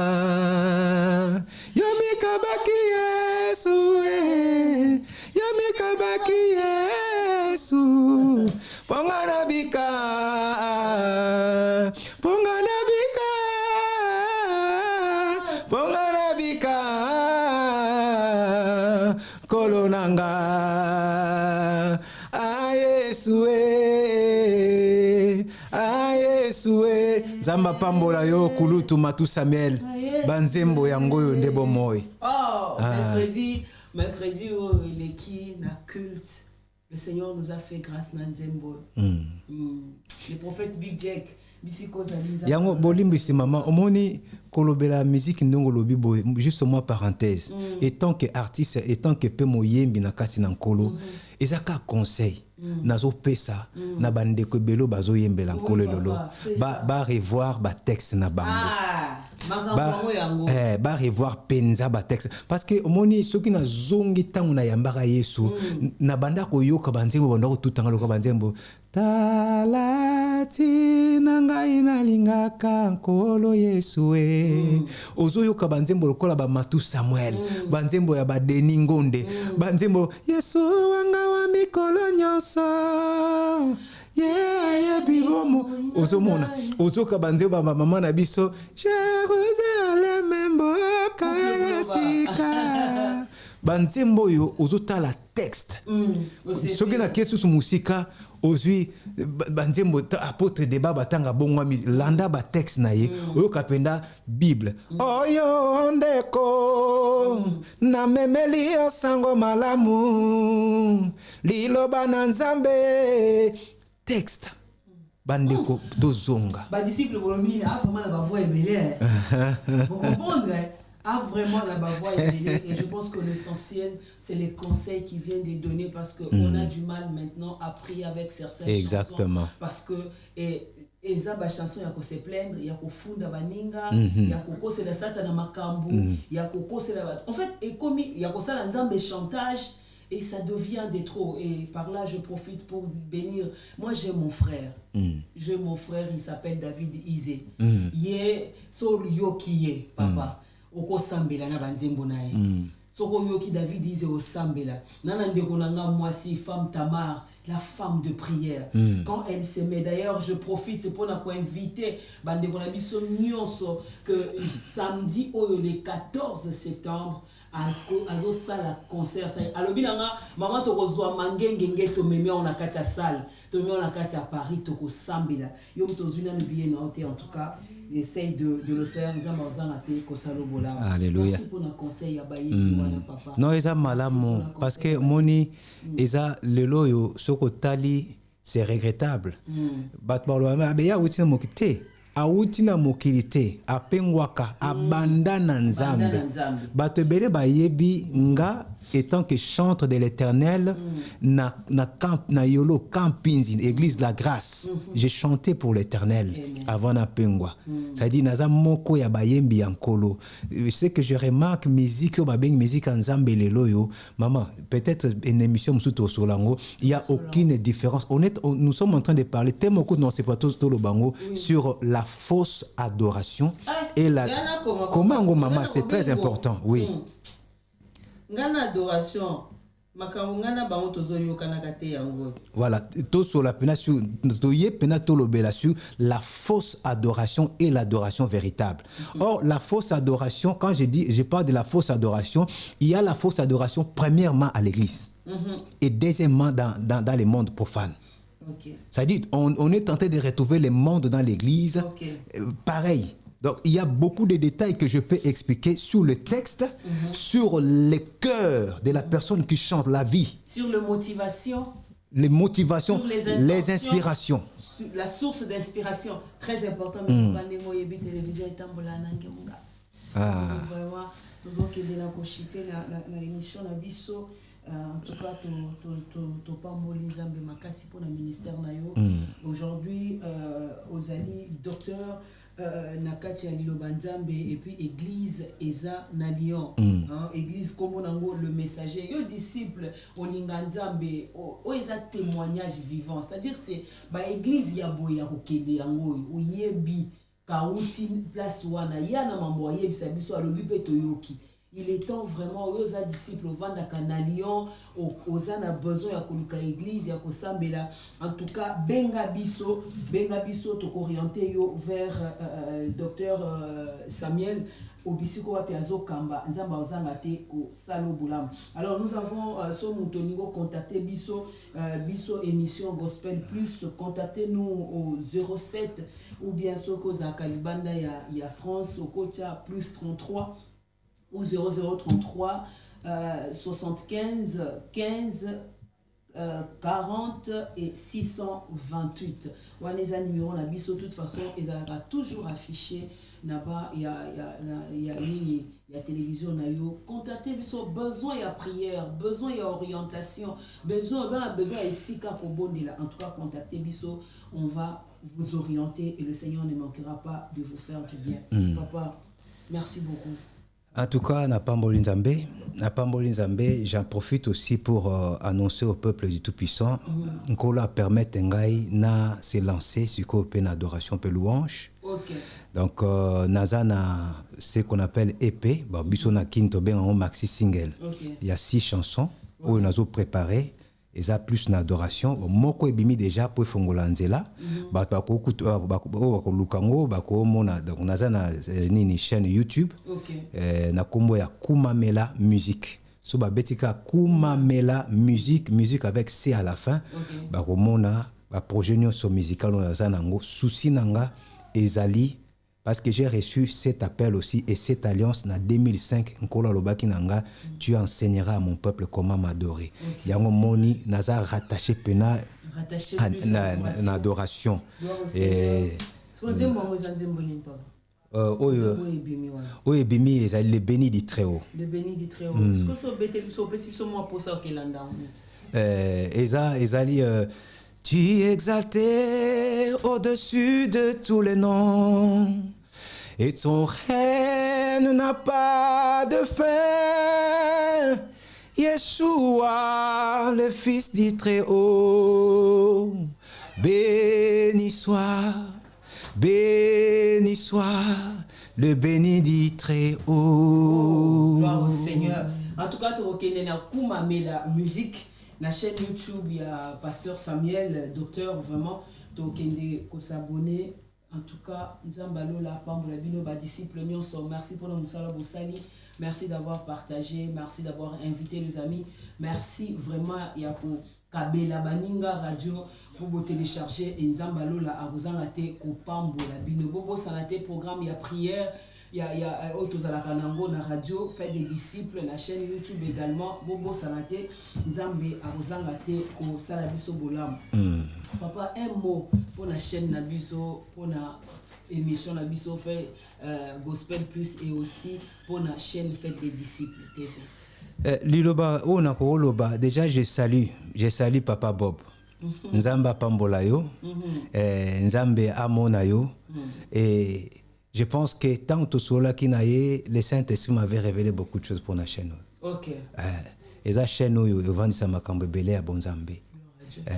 yomi kabaki Yesu yomi kabaki Yesu pongana bika kolo nanga Yesu Zamba pambola yo kulutu Matou Samuel banzembo yangoyo nde bomoy. Mercredi il est qui na culte. Le Seigneur nous a fait grâce na nzembo. Le prophète Big Jack bisiko zaliza. Yango bolimbisi mama omoni kolobela musique ndongo lobi boy juste moi parenthèse. Étant que artiste étant que pe moyembi na kasi na nkolo ezaka conseil. Nazo pesa na bandeko belo bazo yembela nkolo lolo ba revoir ba texte na bango ba revoir penza ba texte parce que omoni soki na zongi tangu na yambaka Yesu na banda ko yoka banzembo banda ko tutanga loka banzembo talati nanga inalingaka nkolo Yesu ozo yoka banzembo lokola ba Matou Samuel banzembo ya ba Denis Ngonde banzembo Yesu wanga wa mikolo nyonso bibomo ozomona ozoka banzembo ba mama na biso Jérusalem mboka sika banzembo yo ozotala texte soki na kesu musika ozwi banzembo apôtre débat batanga bongwami landa ba texte na ye oyo kapenda Bible oyo ndeko na memeli sango malamu liloba na Nzambe texte bandeko dozonga ba disciple bolomini a vraiment la voix ébélée. Vous comprendre a vraiment la voix ébélée et je pense que l'essentiel c'est les conseils qui viennent de donner parce que on a du mal maintenant à prier avec certaines chansons parce que eza ba chanson ya ko se plaindre ya ko funda baninga ya ko kosela satana makambu ya ko kosela en fait et comme ya ko sala Nzambe chantage et ça devient des trop et par là je profite pour bénir moi j'ai mon frère j'ai mon frère il s'appelle David Izé yé so yokiye papa oko sambela na banzembo nae soko yoki David Izé o sambela nana ndeko nanga mwasi femme Tamar la femme de prière quand elle se met d'ailleurs je profite pour na ko inviter bande ko na biso nyonso que samedi le 14 septembre azo sala concert ça alobi nanga maman to kozwa mangenge ngeto meme on a kati ya salle to meme on a kati ya Paris to ko sambela yo mto zuna bien noté en tout cas essaye de le faire nzamba zanga te ko salobola. Alléluia. Merci pour le conseil ya bayi wana papa. Non eza malamu parce que moni eza lelo yo soko tali c'est regrettable. Batbalo ya utina mokite auti na mokili te apengwaka abanda na Nzambe bato ebele bayebi nga étant que chantre de l'Éternel na yolo campinzi église de la grâce j'ai chanté pour l'Éternel avant na pengwa ça dit naza moko ya bayembi yankolo c'est que je remarque musique ba beng musique Nzambe lelo yo maman peut-être une émission musuto sur lango il y a aucune différence nous sommes en train de parler tellement que non c'est pas tout le bango sur la fausse adoration et la comment maman c'est très important oui. Ngana adoration Voilà, tout sur la la fausse adoration et l'adoration véritable. Or, la fausse adoration, quand je parle de la fausse adoration, il y a la fausse adoration premièrement à l'église et deuxièmement dans les mondes profanes. C'est-à-dire, on est tenté de retrouver les mondes dans l'église, pareil. Donc, il y a beaucoup de détails que je peux expliquer sur le texte, sur le cœur de la personne qui chante la vie. Sur les motivations, les inspirations. Sur la source d'inspiration, très important. En tout cas, tu pamboli nzambe makasi pour le ministère nayo. Aujourd'hui, aux alliés docteur nakati ya liloba nzambe et puis église eza na Lyon. Église comme nango le messager, yo disciple olinga nzambe o eza témoignage vivant. C'est-à-dire c'est ba église ya boya kokende yango oyebi kauti place wana yana mambo yebi sabiso alobi pe toyoki. Il est temps vraiment aux disciples vanda canalion aux a besoin ya koluka église ya kosambela. En tout cas benga biso to orienté yo vers docteur Samuel obisiko wa piazo kamba nzamba ozanga te ko salo bulam. Alors nous avons so mutonigo contacter biso émission Gospel Plus, contactez-nous au 07 ou bien soko za Kalibanda ya France au kocha plus 33 ou 0033 75 15 40 et 628. Waneza numéro na biso de toute façon ils allaient toujours affiché là-bas il y a télévision na yo contactez biso besoin ya prière besoin ya orientation besoin ici ka kobondela en tout cas contactez biso on va vous orienter et le Seigneur ne manquera pas de vous faire du bien. Papa, merci beaucoup. En tout cas, na pamboli nzambe, j'en profite aussi pour annoncer au peuple du Tout-Puissant qu'on la permette ngai na se lancer sur une adoration pe louange. Donc nazana ce qu'on appelle EP, ba biso na kinto ben en maxi single. Il y a 6 chansons où nous avons préparé. Et ça plus d'adoration moko ebimi déjà pour fongola nzela ba ko lukango ba ko mona donc nazana nini chaîne YouTube na kombo ya Kumamela musique so ba betika Kumamela musique avec C à la fin ba ko mona ba projet nyonso musical nazana ngo souci nanga ezali parce que j'ai reçu cet appel aussi et cette alliance en 2005 nkola lobaki nanga tu enseigneras à mon peuple comment m'adorer. Yango moni naza rattaché pena na adoration et ebimi ezali le béni du très haut. Le béni du très haut. Ezali tu es exalté au-dessus de tous les noms, et ton règne n'a pas de fin. Yeshua, le Fils du Très-Haut, béni soit, le béni du Très-Haut. Gloire au Seigneur. En tout cas, tu reconnais la Kumamela musique. La chaîne YouTube, il y a Pasteur Samuel, docteur, vraiment, donc il faut s'abonner. En tout cas, Nzambalo la Pambola Bino, disciple Nyonso, merci pour le Moussala Boussali, merci d'avoir partagé, merci d'avoir invité les amis, merci vraiment, il y a pour Kabela Baninga Radio, pour vous télécharger, et Nzambalo la Aruzangate, Pambola Bino, Bobo Sanate, programme, il y a prière. Il y a Otozalakanango na radio, fait des disciples, la chaîne YouTube également, Bobo Sanate, Nzambe Arozangate, au Salabiso Bolam. Papa, un mot pour la chaîne Nabiso, pour la émission Nabiso fait Gospel Plus et aussi pour la chaîne Fête des disciples TV. Liloba, Loba, déjà je salue Papa Bob. Nzamba Pambolayo, Nzambe Amonayo, et je pense que tant que cela qui naïe, le Saint-Esprit m'avait révélé beaucoup de choses pour la chaîne. Ok. Et la chaîne où il vend ça makambo belé à Bonzambe.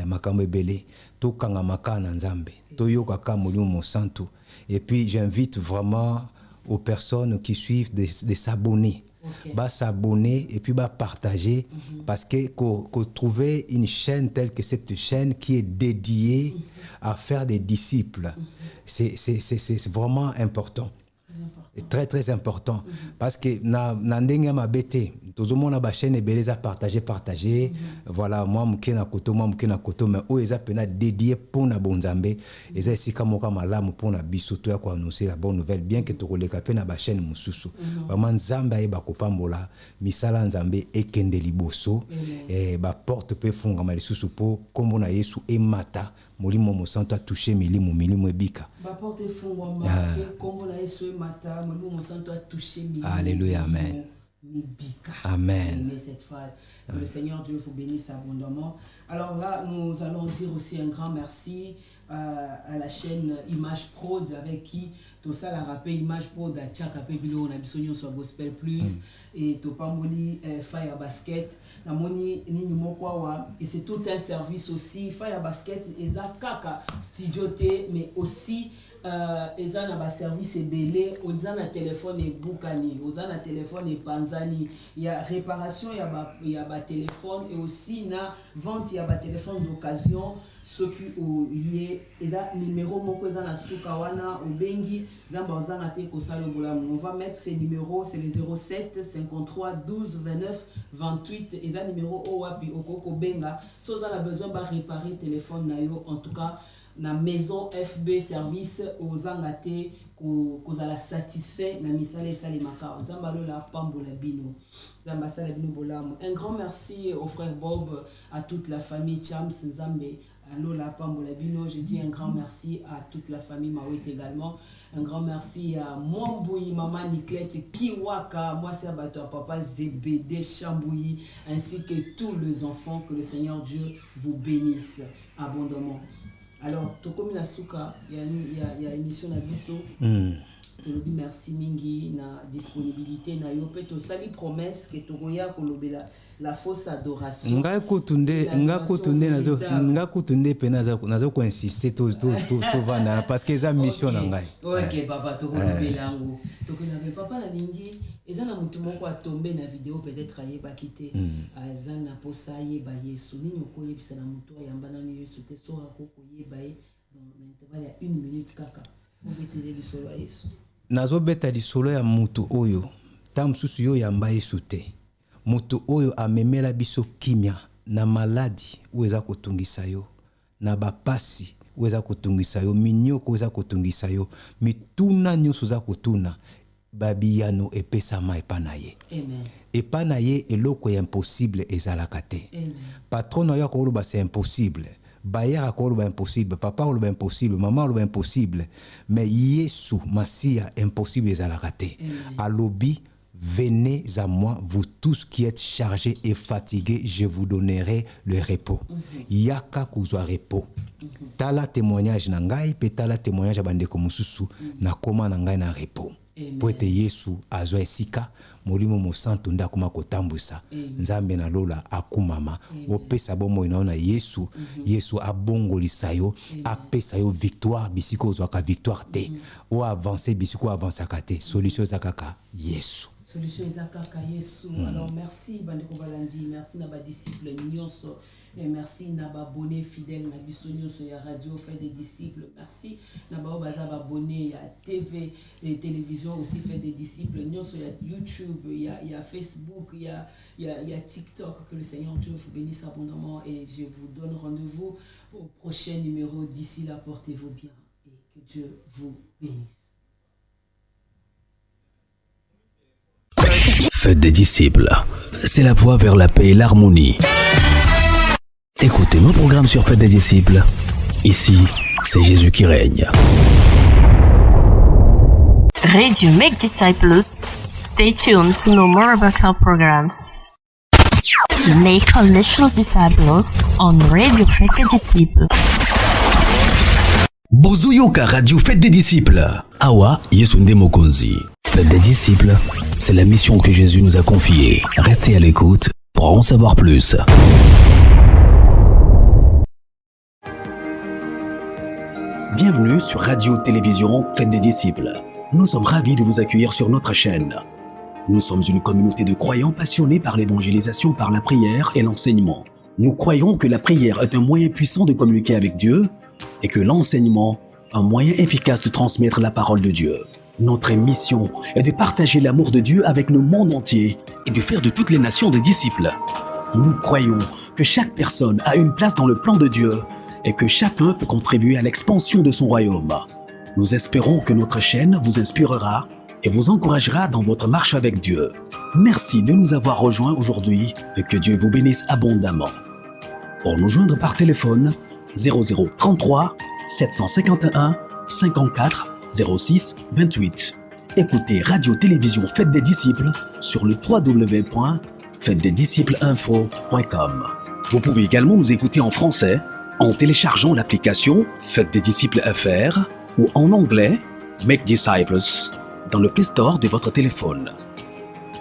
Makambo belé, tout kanga makana nzambe, tout yoka kamulu mo santo. Et puis j'invite vraiment aux personnes qui suivent de s'abonner bah s'abonner et puis bah partager parce que qu'on trouver une chaîne telle que cette chaîne qui est dédiée à faire des disciples, c'est vraiment important. Très très important parce que na ndenge mabete tout le monde a ba chaîne et beleza partager voilà moi mukena koto mais o eza pena dédié pour na bonzambe eza sika moka malamu pour na biso to ya ko annoncer la bonne nouvelle bien que to koleka pena ba chaîne mususu vraiment nzambe ay ba kopambola misala nzambe ekende liboso ba porte pe funga malisusu po kombo na Yesu emata molimo mosanto a touché milimo ebika ba porte funga kombo na Yesu emata molimo mosanto a touché milimo. Alléluia, amen. Amen. Cette phrase. Que le Seigneur Dieu vous bénisse abondamment. Alors là, nous allons dire aussi un grand merci à la chaîne Image Prod avec qui tout ça la rappelé Image Prod à Tchaka Pebilo on a besoin sur Gospel Plus et Topamoni Fire Basket na moni ni mokwawa et c'est tout un service aussi Fire Basket eza kaka studio T mais aussi eza na ba service ebele oza na téléphone e bukani oza na téléphone e panzani il y a réparation il y a ba téléphone et aussi na vente il y a ba téléphone d'occasion ceux qui yé eza numéro moko eza na suka wana obengi zamba oza na te ko salobola on va mettre ces numéros c'est les 07 53 12 29 28 eza numéro o wapi okoko benga so oza na besoin ba réparer téléphone na yo en tout cas na maison FB service aux angate kozala satisfait na misala esali makao nzamba lola pambola bino nzamba sala bino bolamu. Un grand merci au frère Bob, à toute la famille Chams Nzambe lola pambola bino. Je dis un grand merci à toute la famille Mawit également. Un grand merci à Mwambouyi, maman Niklette, Kiwaka, moi c'est Abato, papa ZBD Chambouyi, ainsi que tous les enfants. Que le Seigneur Dieu vous bénisse abondamment. Alors, Tokomi Nasuka, il y a une émission à Bisso. Je dis merci mingi na disponibilité na yo pe to sali promesse que tokoya kolobela la fausse adoration. Nga kutunde pena nazo ko insister to vana parce que za mission na ngai. OK papa tokolobela ngo. Tokolobela papa na lingi eza na mutu moko atombe na vidéo peut-être ayeba kité eza na posa yeba Yesu nini okoyebisa na mutu ayamba na Yesu te so akoko yeba dans l'intervalle ya 1 minute kaka. Obetele bisolo ya Yesu. Nazo beta lisolo ya mutu oyo tamsusu yo yamba Yesu te mutu oyo amemela biso kimia na maladi uweza kotungisa yo na bapasi uweza kotungisa yo minyoko uweza kotungisa yo mituna nyusu za kotuna babiyano epesama epanaye. Amen. Epanaye eloko ya impossible ezalaka te. Amen. Patron ya koloba c'est impossible. Bayer akoloba impossible, papa koloba impossible, maman koloba impossible, mais Yesu Masia impossible ezalaka te. Alobi venez à moi vous tous qui êtes chargés et fatigués, je vous donnerai le repos. Yaka kuzwa repos. Tala témoignage na ngai pe tala témoignage bandeko mususu na koma na ngai na repos. Po ete Yesu azwa esika molimo mosanto ndakuma kotambusa nzambe na lola akumama opesa bomo inaona Yesu Yesu abongolisa yo apesa yo victoire bisiko ozwaka victoire te o avancer bisiko avancer kate solution zakaka Yesu. Solution ezakaka Yesu. Alors merci bandeko balandi, merci na ba disciples nyonso et merci na ba abonné fidèle na biso nyonso ya radio fait des disciples. Merci na ba baza ba abonné ya TV et télévision aussi fait des disciples nyonso ya YouTube, il y a Facebook, il y a TikTok. Que le Seigneur Dieu vous bénisse abondamment et je vous donne rendez-vous au prochain numéro. D'ici là, portez-vous bien et que Dieu vous bénisse. Faites des disciples. C'est la voie vers la paix et l'harmonie. Écoutez nos programmes sur Faites des disciples. Ici, c'est Jésus qui règne. Radio Make Disciples. Stay tuned to know more about our programs. Make National Disciples on Radio Faites des disciples. Bozoyoka Radio Faites des disciples. Awa Yesunde Mokonzi. Faites des disciples. C'est la mission que Jésus nous a confiée. Restez à l'écoute pour en savoir plus. Bienvenue sur Radio Télévision Faites des disciples. Nous sommes ravis de vous accueillir sur notre chaîne. Nous sommes une communauté de croyants passionnés par l'évangélisation par la prière et l'enseignement. Nous croyons que la prière est un moyen puissant de communiquer avec Dieu et que l'enseignement, un moyen efficace de transmettre la parole de Dieu. Notre mission est de partager l'amour de Dieu avec le monde entier et de faire de toutes les nations des disciples. Nous croyons que chaque personne a une place dans le plan de Dieu et que chacun peut contribuer à l'expansion de son royaume. Nous espérons que notre chaîne vous inspirera et vous encouragera dans votre marche avec Dieu. Merci de nous avoir rejoints aujourd'hui et que Dieu vous bénisse abondamment. Pour nous joindre par téléphone, 0033 751 54 06 28. Écoutez Radio-Télévision Fête des Disciples sur le www.fêtedesdisciplesinfo.com. Vous pouvez également nous écouter en français en téléchargeant l'application Fête des Disciples FR ou en anglais Make Disciples dans le Play Store de votre téléphone.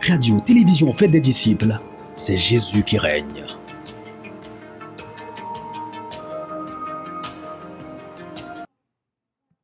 Radio-Télévision Fête des Disciples, c'est Jésus qui règne.